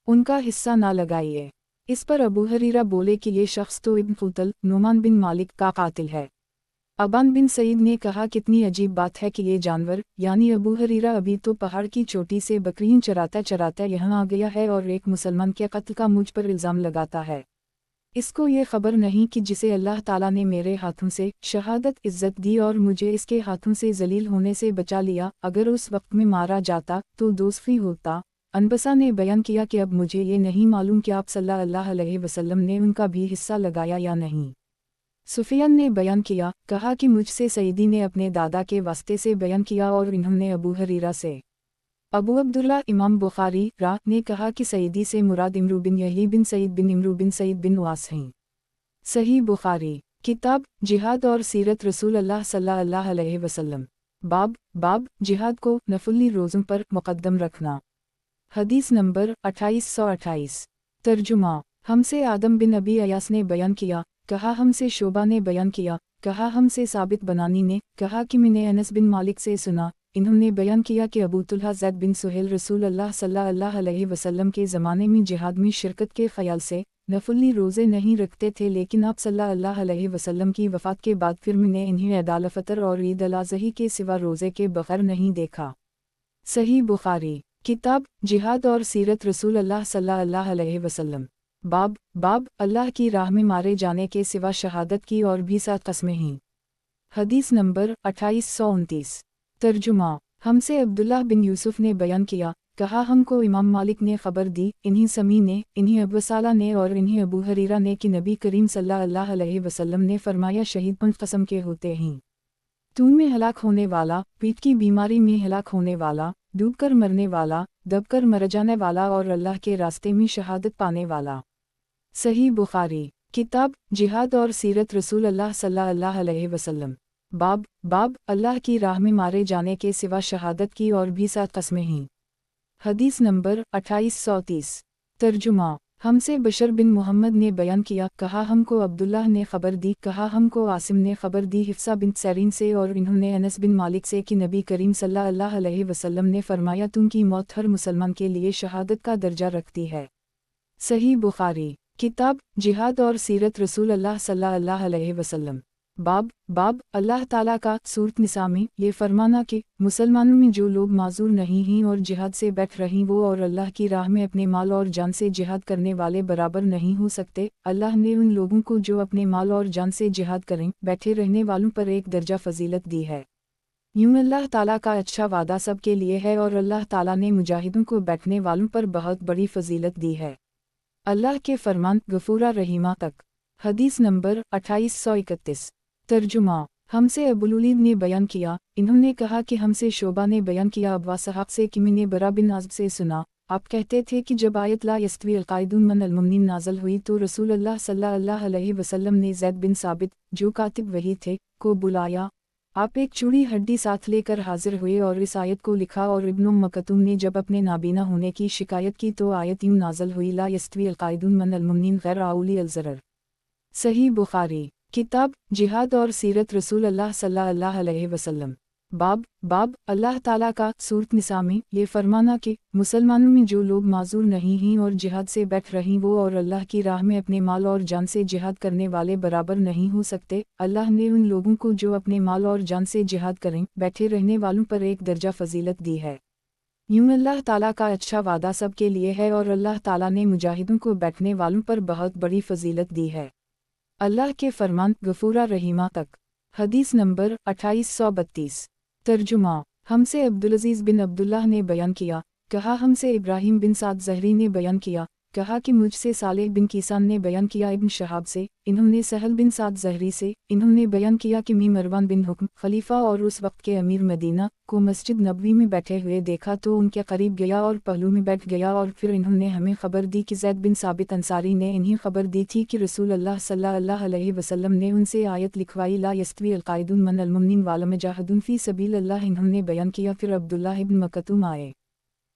उनका हिस्सा ना लगाइए। इस पर अबू हरीरा बोले कि ये शख्स तो इब्न फुतल नुमान बिन मालिक का कातिल है। अबान बिन सईद ने कहा, कितनी अजीब बात है कि ये जानवर यानी अबू हरीरा अभी तो पहाड़ की चोटी से बकरियां चराता चराता यहाँ आ गया है और एक मुसलमान के कत्ल का मुझ पर इल्ज़ाम लगाता है। इसको ये खबर नहीं कि जिसे अल्लाह ताला ने मेरे हाथों से शहादत इज़्ज़त दी और मुझे इसके हाथों से जलील होने से बचा लिया, अगर उस वक्त में मारा जाता तो दोज़खी होता। अनबसा ने बयान किया कि अब मुझे ये नहीं मालूम कि आप सल्लल्लाहु अलैहि वसल्लम ने उनका भी हिस्सा लगाया या नहीं। सुफियान ने बयान किया, कहा कि मुझसे सईदी ने अपने दादा के वास्ते से बयान किया और इन्होंने अबू हरीरा से। अबू अब्दुल्ला इमाम बुखारी ने कहा कि सईदी से मुराद इमरू बिन यही बिन सईद बिन इमरू बिन सईद बिन वास हैं। सही बुखारी किताब जिहाद और सीरत रसूल अल्लाह सल्लल्लाहु अलैहि वसल्लम। बाब जिहाद को नफली रोज़ों पर मुक़द्दम रखना। हदीस नंबर 2828। तर्जुमा हमसे आदम बिन अबी अयास ने बयान किया, कहा हमसे शोबा ने बयान किया, कहा हमसे साबित बनानी ने कहा कि मैंने अनस बिन मालिक से सुना, इन्होंने बयान किया कि अबू तुल्हा ज़ैद बिन सुहेल रसूल अल्लाह सल्लल्लाहु अलैहि वसल्लम के ज़माने में जिहाद में शिरकत के ख्याल से नफली रोज़े नहीं रखते थे, लेकिन आप सल्लल्लाहु अलैहि वसल्लम की वफ़ात के बाद फिर मैंने इन्हें ईद अल फ़ितर और ईद अल अज़ही के सिवा रोज़े के बग़ैर नहीं देखा। सही बुखारी किताब जिहाद और सीरत रसूल अल्लाह सल्लल्लाहु अलैहि वसल्लम। बाब अल्लाह की राह में मारे जाने के सिवा शहादत की और भी 7 कस्में हैं। हदीस नंबर 2829। तर्जुमा हमसे अब्दुल्लाह बिन यूसुफ ने बयान किया, कहा हमको इमाम मालिक ने खबर दी, इन्हीं समी ने, इन्हीं अबू साला ने और इन्हीं अबू हरीरा ने कि नबी करीम सल्लल्लाहु अलैहि वसल्लम ने फरमाया, शहीद 5 कस्म के होते हैं। खून में हलाक होने वाला, पीठ की बीमारी में हलाक होने वाला, डूबकर मरने वाला, दबकर मर जाने वाला और अल्लाह के रास्ते में शहादत पाने वाला। सही बुखारी किताब जिहाद और सीरत रसूल अल्लाह सल्लल्लाहु अलैहि वसल्लम। बाब अल्लाह की राह में मारे जाने के सिवा शहादत की और भी 7 कस्में हैं। हदीस नंबर 2830। तर्जुमा हमसे बशर बिन मोहम्मद ने बयान किया, कहा हमको अब्दुल्लाह ने खबर दी, कहा हमको आसिम ने खबर दी हिफ्सा बिन सैरीन से और इन्होंने अनस बिन मालिक से कि नबी करीम सल्लल्लाहु अलैहि वसल्लम ने फरमाया, तुम की मौत हर मुसलमान के लिए शहादत का दर्जा रखती है। सही बुखारी किताब जिहाद और सीरत रसूल अल्लाह सल्लल्लाहु अलैहि वसल्लम। बाब अल्लाह ताला का सूरत निसा में ये फरमाना कि मुसलमानों में जो लोग माजूर नहीं हैं और जिहाद से बैठ रही वो और अल्लाह की राह में अपने माल और जान से जिहाद करने वाले बराबर नहीं हो सकते। अल्लाह ने उन लोगों को जो अपने माल और जान से जिहाद करें बैठे रहने वालों पर एक दर्जा फजीलत दी है। यूं अल्लाह ताला का अच्छा वादा सब के लिए है और अल्लाह ताला ने मुजाहिदों को बैठने वालों पर बहुत बड़ी फजीलत दी है। अल्लाह के फरमान गफूरा रहीमा तक। हदीस नंबर 2831। तर्जुमा हमसे अबुलुलीद ने बयान किया, इन्होंने कहा कि हमसे शोबा ने बयान किया अब्वा साहब से कि मैंने बरा बिन आज़ब से सुना, आप कहते थे कि जब आयत ला यस्तवी अलकायदुन मन अलमुमिनीन नाज़ल हुई तो रसूल अल्लाह सल्लल्लाहु अलैहि वसल्लम ने ज़ैद बिन साबित जो कातिब वही थे को बुलाया। आप एक चूड़ी हड्डी साथ लेकर हाजिर हुए और इस आयत को लिखा और इब्न मकतूम ने जब अपने नाबीना होने की शिकायत की तो आयत यूं नाज़ल हुई, ला यस्तवी अलकायदुन मन अलमुमिनीन गैर आउली अलज़रर। सही बुखारी किताब जिहाद और सीरत रसूल अल्लाह सल्लल्लाहु अलैहि वसल्लम। बाब अल्लाह ताला का सूरत निसा में ये फरमाना कि मुसलमानों में जो लोग माजूर नहीं हैं और जिहाद से बैठ रही वो और अल्लाह की राह में अपने माल और जान से जिहाद करने वाले बराबर नहीं हो सकते। अल्लाह ने उन लोगों को जो अपने माल और जान से जिहाद करें बैठे रहने वालों पर एक दर्जा फजीलत दी है। यूं अल्लाह ताला का अच्छा वादा सब के लिए है और अल्लाह ताला ने मुजाहिदों को बैठने वालों पर बहुत बड़ी फजीलत दी है। अल्लाह के फरमान गफूरा रहीमा तक। हदीस नंबर 2832। तर्जुमा। हमसे अब्दुल अजीज़ बिन अब्दुल्लाह ने बयान किया, कहा हमसे इब्राहिम बिन साद ज़हरी ने बयान किया, कहा कि मुझसे सालेह बिन कीसान ने बयान किया इब्न शहाब से, इन्होंने सहल बिन साद ज़हरी से, इन्होंने बयान किया कि मी मरवान बिन हुक्म खलीफा और उस वक्त के अमीर मदीना को मस्जिद नबवी में बैठे हुए देखा तो उनके करीब गया और पहलू में बैठ गया और फिर इन्होंने हमें खबर दी कि ज़ैद बिन साबित अंसारी ने इन्हें खबर दी थी कि रसूल अल्लाह सल्लल्लाहु अलैहि वसल्लम ने उनसे आयत लिखवाई ला यस्तवी अलकायदुन मन अलमुमिनीन वाल मुजाहिदुन फी सबील अल्लाह। इन्होंने बयान किया फिर अब्दुल्ला इब्न मकतूम आए।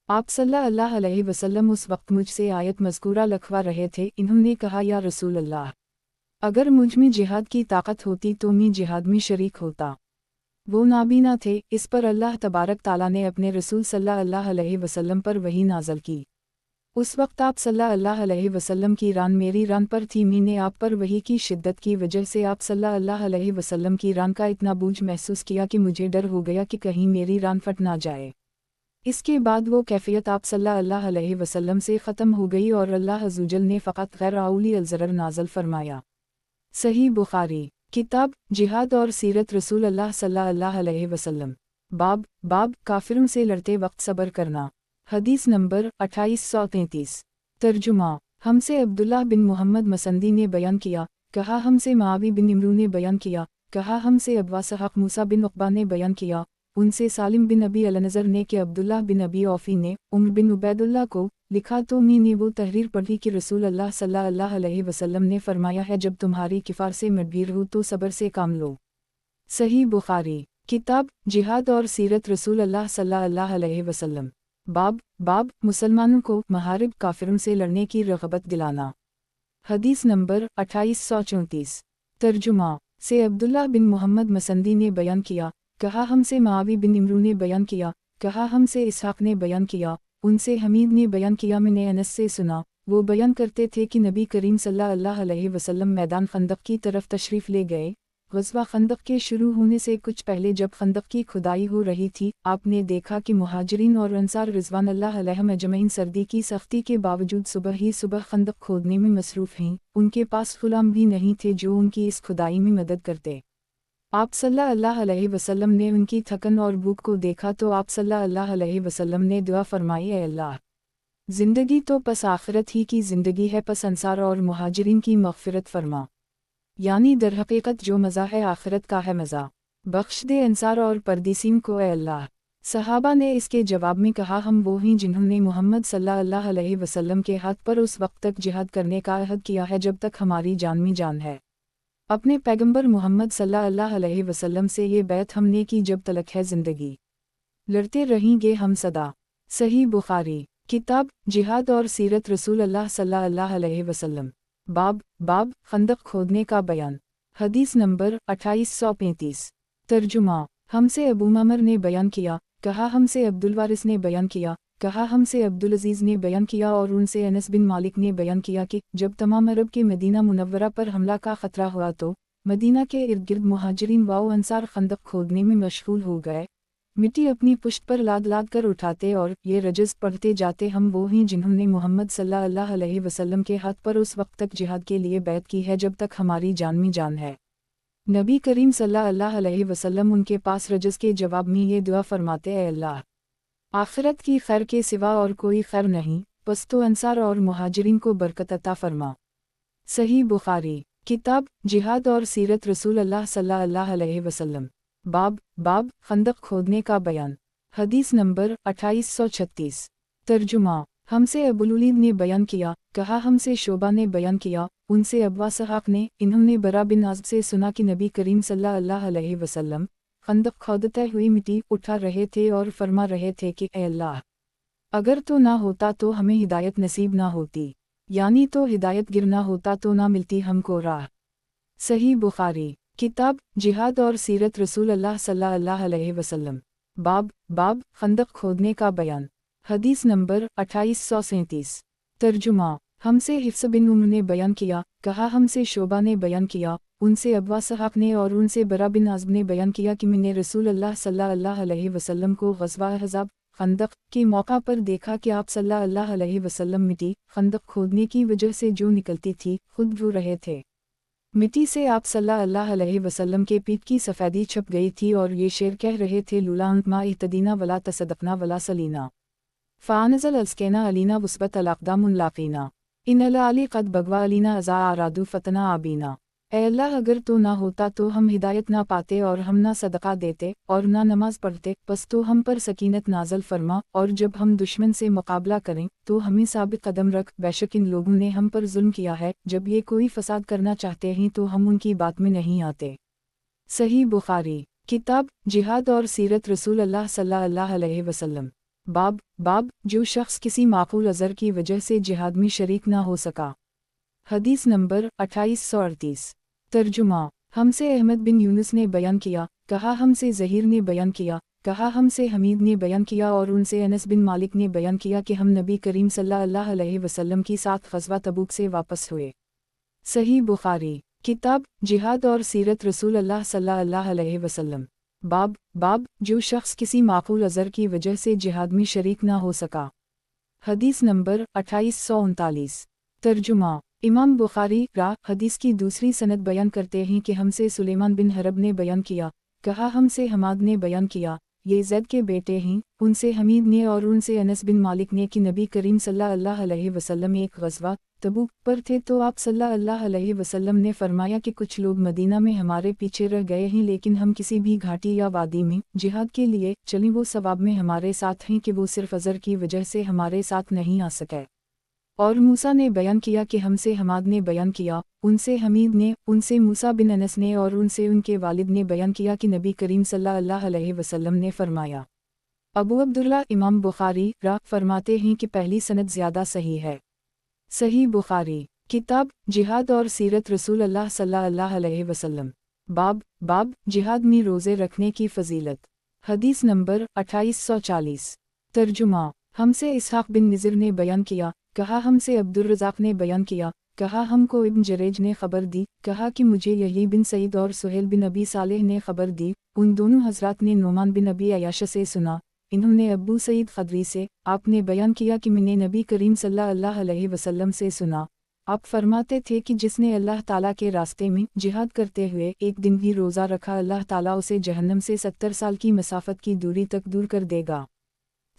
आप सल्लल्लाहु अलैहि वसल्लम उस वक्त मुझसे आयत मज़कूरा लिखवा रहे थे। इन्होंने कहा या रसूल अल्लाह, अगर मुझ में जिहाद की ताकत होती तो मैं जिहाद में शरीक होता। वो नाबीना थे। इस पर अल्लाह तबारक ताला ने अपने रसूल सल्लल्लाहु अलैहि वसल्लम पर वही नाज़ल की। उस वक्त आप सल्लल्लाहु अलैहि वसल्लम की रान मेरी रान पर थी। मैंने आप पर वही की शिद्दत की वजह से आप सल्लल्लाहु अलैहि वसल्लम की रान का इतना बोझ महसूस किया कि मुझे डर हो गया कि कहीं मेरी रान फट ना जाए। इसके बाद वो कैफियत आप सल्लल्लाहु अलैहि वसल्लम से ख़त्म हो गई और अल्लाह अज़्ज़वजल ने फ़क़त गैर औली अल-ज़रर नाज़ल फरमाया। सही बुखारी। किताब जिहाद और सीरत रसूल अल्लाह सल्लल्लाहु अलैहि वसल्लम। बाब काफिरों से लड़ते वक्त सब्र करना। हदीस नंबर 2833। तर्जुमा। हमसे अब्दुल्लाह बिन मोहम्मद मसंदी ने बयान किया, कहा हमसे मावी बिन इमरू ने बयान किया, कहा हमसे अब्वा सहाक़ मूसा बिन उक़बा ने बयान किया, उनसे सालिम बिन अबी अल-नज़र ने कि अब्दुल्लाह बिन अबी औफ़ी ने उम्र बिन उबैदुल्लाह को लिखा तो मैंने वो तहरीर पढ़ी कि रसूल अल्लाह सल्लल्लाहु अलैहि वसल्लम ने फरमाया है जब तुम्हारी किफ़ार से मडबीर हो तो सब्र से काम लो। सही बुखारी। किताब जिहाद और सीरत रसूल अल्लाह सल्लल्लाहु अलैहि वसल्लम। बाब मुसलमानों को महारिब काफिरों से लड़ने की रग़बत दिलाना। हदीस नंबर 2834। तर्जुमा। से अब्दुल्लाह बिन मोहम्मद मसंदी ने बयान किया, कहा हमसे मावी बिन इमरू ने बयान किया, कहा हमसे इसहाक़ ने बयान किया, उनसे हमीद ने बयान किया मैंने अनस से सुना, वो बयान करते थे कि नबी करीम सल्लल्लाहु अलैहि वसल्लम मैदान खंदक की तरफ तशरीफ़ ले गए। ग़ज़वा खंदक के शुरू होने से कुछ पहले जब खंदक की खुदाई हो रही थी, आपने देखा कि मुहाजिरीन और अंसार रिज़वानुल्लाह अलैहिम अजमईन सर्दी की सख्ती के बावजूद सुबह ही सुबह खंदक खोदने में मसरूफ़ हैं। उनके पास ग़ुलाम भी नहीं थे जो उनकी इस खुदाई में मदद करते। आप सल्लल्लाहु अलैहि वसल्लम ने उनकी थकन और भूख को देखा तो आप सल्लल्लाहु अलैहि वसल्लम ने दुआ फरमाई, ऐ अल्लाह, ज़िंदगी तो पस आखिरत ही की ज़िंदगी है, पस अंसार और मुहाजिरीन की मग़फ़िरत फरमा। यानी दरहक़ीक़त जो मज़ा है आखिरत का है मज़ा, बख्श दे अंसार और परदेसियों को ऐ अल्लाह। सहाबा ने इसके जवाब में कहा हम वो हैं जिन्होंने मोहम्मद सल्लल्लाहु अलैहि वसल्लम के हाथ पर उस वक्त तक जिहाद करने का अहद किया है जब तक हमारी जान में जान है। अपने पैगंबर मोहम्मद सल्लल्लाहु अलैहि वसल्लम से ये बैत हमने की जब तलक है ज़िंदगी, लड़ते रहेंगे हम सदा। सही बुखारी। किताब जिहाद और सीरत रसूल अल्लाह सल्लल्लाहु अलैहि वसल्लम। बाब खंदक खोदने का बयान। हदीस नंबर 2835। तर्जुमा। हमसे अबू ममर ने बयान किया, कहा हमसे अब्दुल वारिस ने बयान किया, कहा हमसे अब्दुल अजीज़ ने बयान किया और उनसे अनस बिन मालिक ने बयान किया कि जब तमाम अरब के मदीना मुनव्वरा पर हमला का ख़तरा हुआ तो मदीना के इर्द गिर्द मुहाजिरीन वाओ अंसार खंदक खोदने में मशगूल हो गए। मिट्टी अपनी पुश्त पर लाद लाद कर उठाते और ये रजज़ पढ़ते जाते हम वो हैं जिन्होंने मोहम्मद सल्लल्लाहु अलैहि वसल्लम के हाथ पर उस वक्त तक जिहाद के लिए बैत की है जब तक हमारी जान में जान है। नबी करीम सल्लल्लाहु अलैहि वसल्लम उनके पास रजज़ के जवाब में ये दुआ फरमाते, ऐ अल्लाह, आखिरत की खैर के सिवा और कोई खैर नहीं, बस तो अंसार और मुहाजिरीन को बरकत अता फरमा। सही बुखारी। किताब जिहाद और सीरत रसूल अल्लाह सल्लल्लाहु अलैहि वसल्लम। बाब खंदक खोदने का बयान। हदीस नंबर 2836। तर्जुमा। हमसे अबुलुलीद ने बयान किया, कहा हमसे शोबा ने बयान किया, उनसे अब्वा सहाक़ ने, इन्होंने बरा बिन आज़ब से सुना कि नबी करीम सल्लल्लाहु अलैहि वसल्लम खंदक खोदते हुए मिट्टी उठा रहे थे और फरमा रहे थे कि ऐ अल्लाह, अगर तो ना होता तो हमें हिदायत नसीब ना होती, यानी तो हिदायत गिरना होता तो ना मिलती हमको राह। सही बुखारी। किताब जिहाद और सीरत रसूल अल्लाह सल्लल्लाहु अलैहि वसल्लम। बाब खंदक खोदने का बयान। हदीस नंबर 2837। तर्जुमा। हमसे हिफ्स बिन उम्र ने बयान किया, कहा हमसे शोबा ने बयान किया, उनसे अब्वा सहाब ने और उनसे बरा बिन आज़ब ने बयान किया कि मैंने रसूल अल्लाह सल्लल्लाहु अलैहि वसल्लम को ग़ज़वा अहज़ाब खंदक के मौका पर देखा कि आप सल्लल्लाहु अलैहि वसल्लम मिट्टी खंदक खोदने की वजह से जो निकलती थी खुद रो रहे थे। मिट्टी से आप सल्लल्लाहु अलैहि वसल्लम के पीठ की सफ़ेदी छप गई थी और ये शेर कह रहे थे, लूला अंतमा इhtदीना वला तसदकना वला सलीना फ़ानज़ल अलस्कैना अलीना वस्बत अलाक़दामुन लाक़ीना इन अली क़द बगवा अलीना अज़ा आरादू फ़तना आबीना। ए अल्लाह, अगर तो ना होता तो हम हिदायत ना पाते और हम ना सदका देते और ना नमाज पढ़ते, बस तो हम पर सकीनत नाज़ल फरमा और जब हम दुश्मन से मुकाबला करें तो हमें साबित कदम रख। बेशक इन लोगों ने हम पर जुल्म किया है, जब ये कोई फसाद करना चाहते हैं तो हम उनकी बात में नहीं आते। सही बुखारी। किताब जिहाद और सीरत रसूल अल्लाह सल्लल्लाहु अलैहि वसल्लम। बाब जो शख्स किसी माकूल अज़र की वजह से जिहाद में शरीक ना हो सका। हदीस नंबर 2838। तर्जुमा। हमसे अहमद बिन यूनुस ने बयान किया, कहा हमसे ज़हीर ने बयान किया, कहा हमसे हमीद ने बयान किया और उनसे अनस बिन मालिक ने बयान किया कि हम नबी करीम सल्लल्लाहु अलैहि वसल्लम की साथ ग़ज़वा तबूक से वापस हुए। सही बुखारी। किताब जिहाद और सीरत रसूल अल्लाह सल्लल्लाहु अलैहि वसल्लम। बाब जो शख्स किसी माकूल अज़र की वजह से जिहाद में शरीक ना हो सका। हदीस नंबर 2839। तर्जुमा। इमाम बुखारी हदीस की दूसरी सनद बयान करते हैं कि हमसे सुलेमान बिन हरब ने बयान किया, कहा हमसे हमाद ने बयान किया, ये ज़ैद के बेटे हैं, उनसे हमीद ने और उनसे अनस बिन मालिक ने कि नबी करीम सल्लल्लाहु अलैहि वसल्लम एक ग़ज़वा तबूक पर थे तो आप सल्लल्लाहु अलैहि वसल्लम ने फरमाया कि कुछ लोग मदीना में हमारे पीछे रह गए हैं, लेकिन हम किसी भी घाटी या वादी में जिहाद के लिए चलें वो सवाब में हमारे साथ हैं कि वो सिर्फ अज़र की वजह से हमारे साथ नहीं आ सके। और मूसा ने बयान किया कि हमसे हमाद ने बयान किया, उनसे हमीद ने, उनसे मूसा बिन अनस ने और उनसे उनके वालिद ने बयान किया कि नबी करीम सल्लल्लाहु अलैहि वसल्लम ने फरमाया। अबू अब्दुल्ला इमाम बुखारी फरमाते हैं कि पहली सनद ज़्यादा सही है। सही बुखारी। किताब जिहाद और सीरत रसूल अल्लाह सल्लल्लाहु अलैहि वसल्लम। बाब जिहाद में रोज़े रखने की फ़जीलत। हदीस नंबर 2840। तर्जुमा। हमसे इसहाक़ बिन निज़र ने बयान किया, कहा हमसे अब्दुर्रज़ाक़ ने बयान किया, कहा हमको इब्न जरेज ने खबर दी, कहा कि मुझे यही बिन सईद और सुहेल बिन अबी सालेह ने खबर दी, उन दोनों हज़रात ने नोमान बिन अबी अय्याश से सुना, इन्होंने अबू सईद ख़दरी से, आपने बयान किया कि मैंने नबी करीम सल्लल्लाहु अलैहि वसल्लम से सुना, आप फरमाते थे कि जिसने अल्लाह ताला के रास्ते में जिहाद करते हुए एक दिन भी रोज़ा रखा, अल्लाह ताला उसे जहन्नम से 70 साल की मसाफ़त की दूरी तक दूर कर देगा।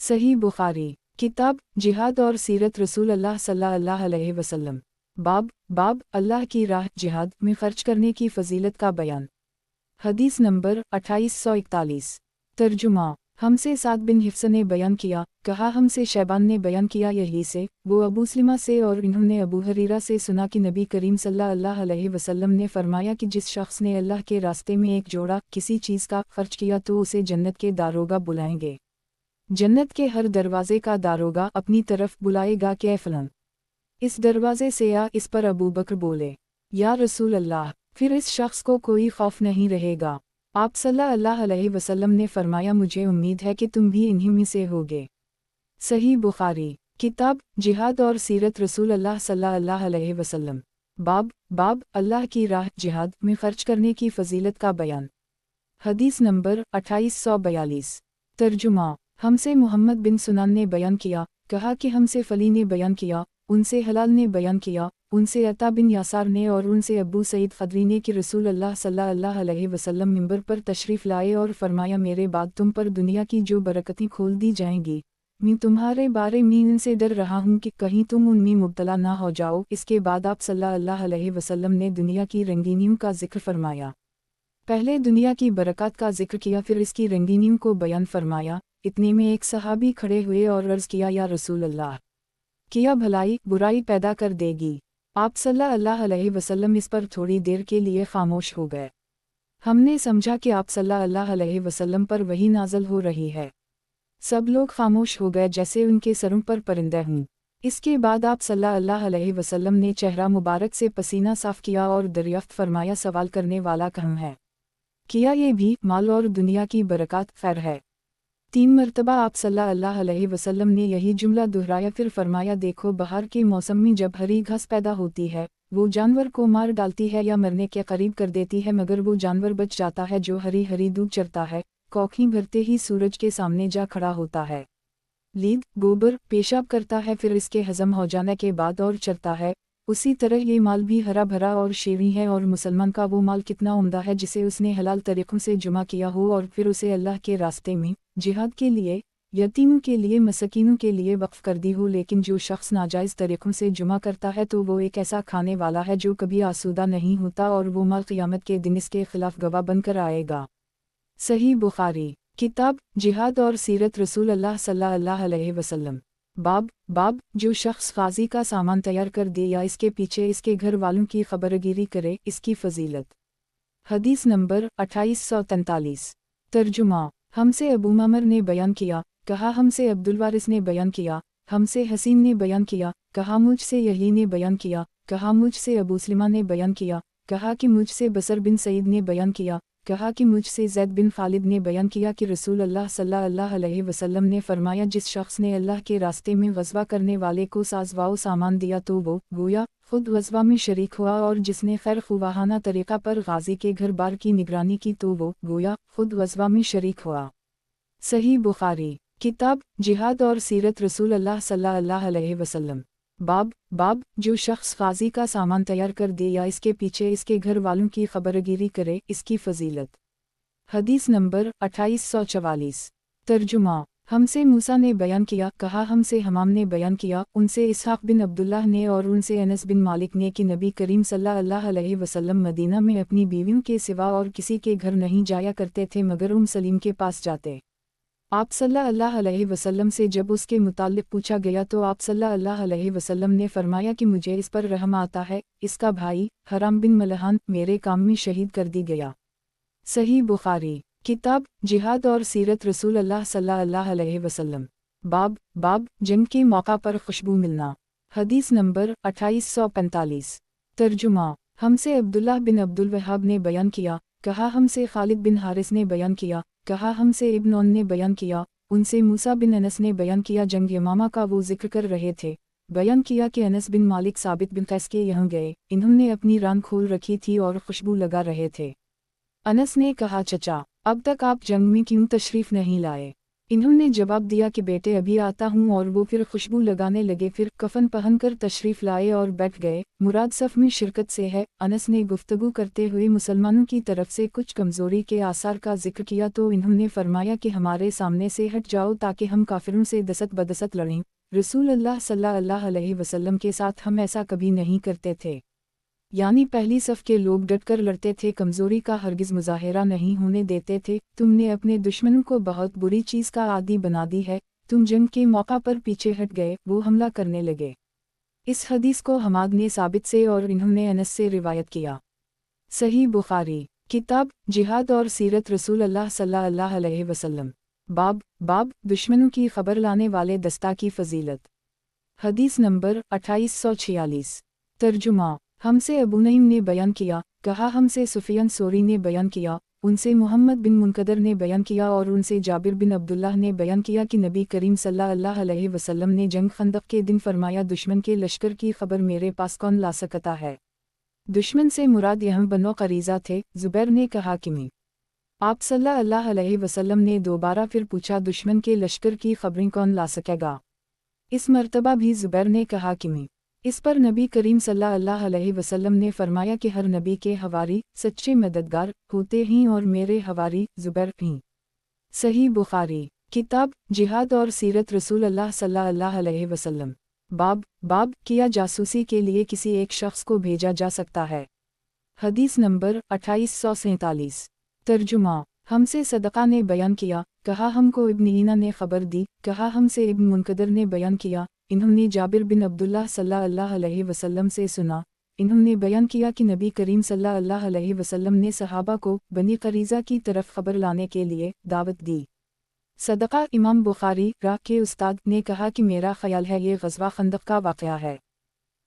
सही बुखारी। किताब जिहाद और सीरत रसूल अल्लाह सल्लल्लाहु अलैहि वसल्लम। बाब अल्लाह की राह जिहाद में खर्च करने की फ़जीलत का बयान। हदीस नंबर 2841। तर्जुमा। हमसे साद बिन हिफ्स ने बयान किया, कहा हमसे शैबान ने बयान किया यही से, वो अबू सलिमा से और इन्होंने अबू हरीरा से सुना कि नबी करीम सल्लल्लाहु अलैहि वसल्लम ने फरमाया कि जिस शख्स ने अल्लाह के रास्ते में एक जोड़ा किसी चीज़ का खर्च किया तो उसे जन्नत के दारोगा बुलाएंगे। जन्नत के हर दरवाजे का दारोगा अपनी तरफ बुलाएगा कि फ़लन इस दरवाजे से आ। इस पर अबू बकर बोले, या रसूल अल्लाह, फिर इस शख्स को कोई खौफ नहीं रहेगा। आप सल्लल्लाहु अलैहि वसल्लम ने फरमाया, मुझे उम्मीद है कि तुम भी इन्हीं में से होगे। सही बुखारी। किताब जिहाद और सीरत रसूल अल्लाह सल्लल्लाहु अलैहि वसल्लम। बाब अल्लाह की राह जिहाद में खर्च करने की फ़जीलत का बयान। हदीस नंबर 2842। तर्जुमा। हमसे मोहम्मद बिन सुनान ने बयान किया, कहा कि हमसे फली ने बयान किया, उनसे हलाल ने बयान किया, उनसे अता बिन यासार ने और उनसे अबू सईद ख़दरी ने कि रसूल अल्लाह सल्लल्लाहु अलैहि वसल्लम मिंबर पर तशरीफ़ लाए और फरमाया, मेरे बाद तुम पर दुनिया की जो बरकतें खोल दी जाएंगी, मैं तुम्हारे बारे में इनसे डर रहा हूँ कि कहीं तुम उनमें मुब्तला ना हो जाओ। इसके बाद आप सल्लल्लाहु अलैहि वसल्लम ने दुनिया की रंगीनियों का जिक्र फरमाया। पहले दुनिया की बरकत का जिक्र किया, फिर इसकी रंगीनियों को बयान फरमाया। इतने में एक सहाबी खड़े हुए और अर्ज़ किया, या रसूल अल्लाह, किया भलाई बुराई पैदा कर देगी। आप सल्लल्लाहु अलैहि वसल्लम इस पर थोड़ी देर के लिए खामोश हो गए। हमने समझा कि आप सल्लल्लाहु अलैहि वसल्लम पर वही नाज़िल हो रही है। सब लोग खामोश हो गए जैसे उनके सरों पर परिंदे हों। इसके बाद आप सल्लल्लाहु अलैहि वसल्लम ने चेहरा मुबारक से पसीना साफ किया और दरियाफ्त फरमाया, सवाल करने वाला कहाँ है? किया ये भी माल और दुनिया की बरकत खैर है। 3 मरतबा आप सल्लल्लाहु अलैहि वसल्लम ने यही जुमला दोहराया, फिर फरमाया, देखो बहार के मौसम में जब हरी घास पैदा होती है वो जानवर को मार डालती है या मरने के करीब कर देती है, मगर वो जानवर बच जाता है जो हरी हरी दूब चरता है, कौखी भरते ही सूरज के सामने जा खड़ा होता है, लीद गोबर पेशाब करता है, फिर इसके हजम हो जाने के बाद और चरता है। उसी तरह ये माल भी हरा भरा और शेरी है, और मुसलमान का वो माल कितना उम्दा है जिसे उसने हलाल तरीक़ों से जमा किया हो और फिर उसे अल्लाह के रास्ते में जिहाद के लिए, यतीमों के लिए, मसकीनों के लिए वक्फ कर दी हो। लेकिन जो शख्स नाजायज़ तरीक़ों से जमा करता है तो वो एक ऐसा खाने वाला है जो कभी आसूदा नहीं होता, और वो माल क़ियामत के दिन इसके खिलाफ गवाह बनकर आएगा। सही बुखारी किताब जिहाद और सीरत रसूल अल्लाह सल्लल्लाहु अलैहि वसल्लम। बाब जो शख्स गाजी का सामान तैयार कर दे या इसके पीछे इसके घर वालों की खबरगिरी करे, इसकी फजीलत। हदीस नंबर 2843। तर्जुमा। हमसे अबू ममर ने बयान किया, कहा हमसे अब्दुल वारिस ने बयान किया, हमसे हसीन ने बयान किया, कहा मुझसे यही ने बयान किया, कहा मुझसे अबू सलिमा ने बयान किया, कहा कि मुझसे बसर बिन सईद ने बयान किया, कहा कि मुझसे ज़ैद बिन खालिद ने बयान किया कि रसूल अल्लाह सल्लल्लाहु अलैहि वसल्लम ने फरमाया, जिस शख्स ने अल्लाह के रास्ते में ग़ज़वा करने वाले को साज़ सामान दिया तो वो गोया खुद ग़ज़वा में शरीक हुआ, और जिसने खैर ख़ुवाहाना तरीक़ा पर गाज़ी के घर बार की निगरानी की तो वो गोया खुद ग़ज़वा में शरीक हुआ। सही बुखारी किताब जिहाद और सीरत रसूल अल्लाह सल्लल्लाहु अलैहि वसल्लम। बाब जो शख्स गाजी का सामान तैयार कर दे या इसके पीछे इसके घर वालों की खबरगिरी करे, इसकी फजीलत। हदीस नंबर 2844। तर्जुमा। हमसे मूसा ने बयान किया, कहा हमसे हमाम ने बयान किया, उनसे इसहाक़ बिन अब्दुल्लाह ने और उनसे अनस बिन मालिक ने कि नबी करीम सल्लल्लाहु अलैहि वसल्लम मदीना में अपनी बीवियों के सिवा और किसी के घर नहीं जाया करते थे मगर सलीम के पास जाते। आप सल्लल्लाहु अलैहि वसल्लम से जब उसके मुताल्लिक़ पूछा गया तो आप सल्लल्लाहु अलैहि वसल्लम ने फरमाया कि मुझे इस पर रहम आता है, इसका भाई हराम बिन मलहान मेरे काम में शहीद कर दी गया। सही बुखारी किताब जिहाद और सीरत रसूल अल्लाह सल्लल्लाहु अलैहि वसल्लम। बाब जंग के मौका पर खुशबू मिलना। हदीस नंबर 2845। तर्जुमा। हमसे अब्दुल्लाह बिन अब्दुल वहाब ने बयान किया, कहा हमसे खालिद बिन हारिस ने बयान किया, कहा हमसे इब्न औन ने बयान किया, उनसे मूसा बिन अनस ने बयान किया, जंग यमामा का वो जिक्र कर रहे थे, बयान किया कि अनस बिन मालिक साबित बिन कैस के यहाँ गए, इन्होंने अपनी रान खोल रखी थी और खुशबू लगा रहे थे। अनस ने कहा, चचा अब तक आप जंग में क्यों तशरीफ़ नहीं लाए? इन्होंने जवाब दिया कि बेटे अभी आता हूँ, और वो फिर खुशबू लगाने लगे, फिर कफन पहनकर तशरीफ़ लाए और बैठ गए। मुराद सफ़ में शिरकत से है। अनस ने गुफ्तगू करते हुए मुसलमानों की तरफ से कुछ कमज़ोरी के आसार का जिक्र किया तो इन्होंने फरमाया कि हमारे सामने से हट जाओ ताकि हम काफिरों से दसत बदसत लड़ें। रसूल अल्लाह सल्लल्लाहु अलैहि वसल्लम के साथ हम ऐसा कभी नहीं करते थे, यानी पहली सफ़ के लोग डटकर लड़ते थे, कमज़ोरी का हरगिज़ मुज़ाहिरा नहीं होने देते थे। तुमने अपने दुश्मनों को बहुत बुरी चीज़ का आदी बना दी है, तुम जंग के मौका पर पीछे हट गए, वो हमला करने लगे। इस हदीस को हमाद ने साबित से और इन्होंने अनस से रिवायत किया। सही बुखारी किताब जिहाद और सीरत रसूल अल्लाह सल्लल्लाहु अलैहि वसल्लम। बाब दुश्मनों की खबर लाने वाले दस्ता की फजीलत। हदीस नंबर 2846। तर्जुमा। हमसे अबू नईम ने बयान किया, कहा हमसे सुफियान सोरी ने बयान किया, उनसे मोहम्मद बिन मुनकदर ने बयान किया और उनसे जाबिर बिन अब्दुल्लाह ने बयान किया कि नबी करीम सल्लल्लाहु अलैहि वसल्लम ने जंग खंदक के दिन फरमाया, दुश्मन के लश्कर की खबर मेरे पास कौन ला सकता है? दुश्मन से मुराद यहाँ बनो करीज़ा थे। जुबैर ने कहा कि मैं। आप सल्लल्लाहु अलैहि वसल्लम ने दोबारा फिर पूछा, दुश्मन के लश्कर की खबरें कौन ला सकेगा? इस मर्तबा भी जुबैर ने कहा कि मैं। इस पर नबी करीम सल्लल्लाहु अलैहि वसल्लम ने फरमाया कि हर नबी के हवारी सच्चे मददगार होते हैं और मेरे हवारी जुबैर हैं। सही बुखारी किताब जिहाद और सीरत रसूल अल्लाह सल्लल्लाहु अलैहि वसल्लम। बाब किया जासूसी के लिए किसी एक शख्स को भेजा जा सकता है। हदीस नंबर 2847। तर्जुमा। हमसे सदका ने बयान किया, कहा हमको इब्न ईना ने खबर दी, कहा हमसे इब्न मुनकदर ने बयान किया, इन्होंने जाबिर बिन अब्दुल्लाह सल्लल्लाहु अलैहि वसल्लम से सुना, इन्होंने बयान किया कि नबी करीम सल्लल्लाहु अलैहि वसल्लम ने सहाबा को बनी करीज़ा की तरफ खबर लाने के लिए दावत दी। सदका इमाम बुखारी राह के उस्ताद ने कहा कि मेरा ख्याल है ये ग़ज़वा खंदक का वाक़या है।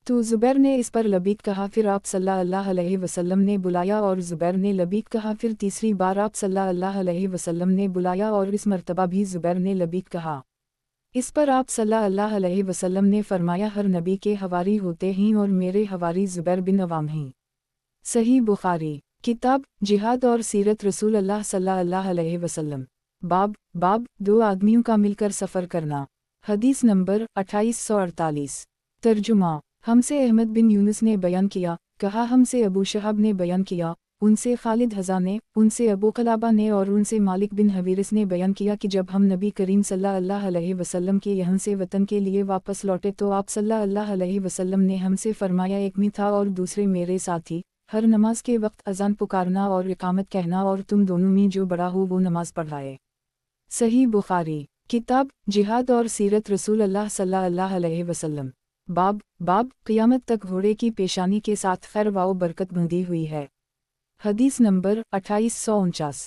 तो ज़ुबैर ने इस पर लबीक कहा, फिर आप सल्लल्लाहु अलैहि वसल्लम ने बुलाया और ज़ुबैर ने लबीक कहा, फिर तीसरी बार आप सल्लल्लाहु अलैहि वसल्लम ने बुलाया और इस मर्तबा भी ज़ुबैर ने लबीक कहा। इस पर आप सल्लल्लाहु अलैहि वसल्लम ने फरमाया, हर नबी के हवारी होते हैं और मेरे हवारी ज़ुबैर बिन अवाम हैं। सही बुखारी। किताब जिहाद और सीरत रसूल अल्लाह सल्लल्लाहु अलैहि वसल्लम। बाब दो आदमियों का मिलकर सफ़र करना। हदीस नंबर 2848। तर्जुमा। हमसे अहमद बिन यूनुस ने बयान किया, कहा हमसे अबू शहाब ने बयान किया, उनसे खालिद हज़ा ने, उनसे अबू क़लाबा ने और उनसे मालिक बिन हवीरिस ने बयान किया कि जब हम नबी करीम सल्लल्लाहु अलैहि वसल्लम के यहाँ से वतन के लिए वापस लौटे तो आप सल्लल्लाहु अलैहि वसल्लम ने हमसे फरमाया, एक में था और दूसरे मेरे साथी, हर नमाज के वक्त अज़ान पुकारना और इकामत कहना और तुम दोनों में जो बड़ा हो वो नमाज पढ़ाए। सही बुखारी। किताब जिहाद और सीरत रसूल अल्लाह सल्लल्लाहु अलैहि वसल्लम। बाब क़यामत तक घोड़े की पेशानी के साथ खैर व बरकत बंधी हुई है। हदीस नंबर 2849।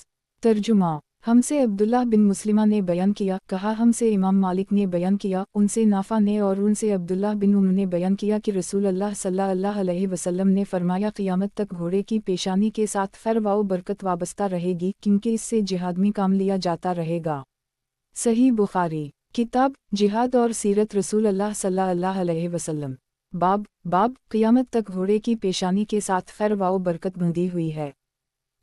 तर्जुमा। हमसे अब्दुल्लाह बिन मुस्लिमा ने बयान किया, कहा हमसे इमाम मालिक ने बयान किया, उनसे नाफा ने और उनसे अब्दुल्लाह बिन उमर ने बयान किया कि रसूल अल्लाह सल्लल्लाहु अलैहि वसल्लम ने फरमाया, क़यामत तक घोड़े की पेशानी के साथ खैर व बरकत वाबस्ता रहेगी क्योंकि इससे जिहाद में काम लिया जाता रहेगा। सही बुखारी। किताब जिहाद और सीरत रसूल अल्लाह सल्लल्लाहु अलैहि वसल्लम। बाब क़यामत तक घोड़े की पेशानी के साथ खैर व बरकत बंधी हुई है।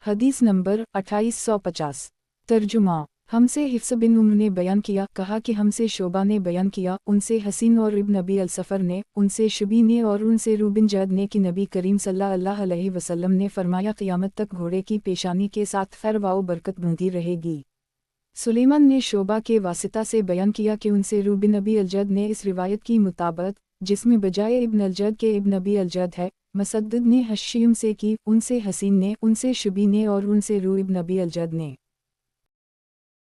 हदीस नंबर 2850। तर्जुमा। हमसे हिफ्स बिन उम्र ने बयान किया, कहा कि हमसे शोबा ने बयान किया, उनसे हसीन और इब्न अबी अल-सफ़र ने, उनसे शुबी ने और उनसे रूबिन जद ने कि नबी करीम सल्लल्लाहु अलैहि वसल्लम ने फरमाया, क़यामत तक घोड़े की पेशानी के साथ खैर व बरकत बंधी रहेगी। सुलेमान ने शोबा के वासिता से बयान किया कि उनसे रूबिन अबी अल-जद ने इस रिवायत की मुताबत, जिसमें बजाय इब्न अल-जद के इब्न अबी अल-जद है, मसद्दद ने हश्शीम से की, उनसे हसीन ने, उनसे शुबी ने और उनसे रू इब्न अबी अल-जद ने।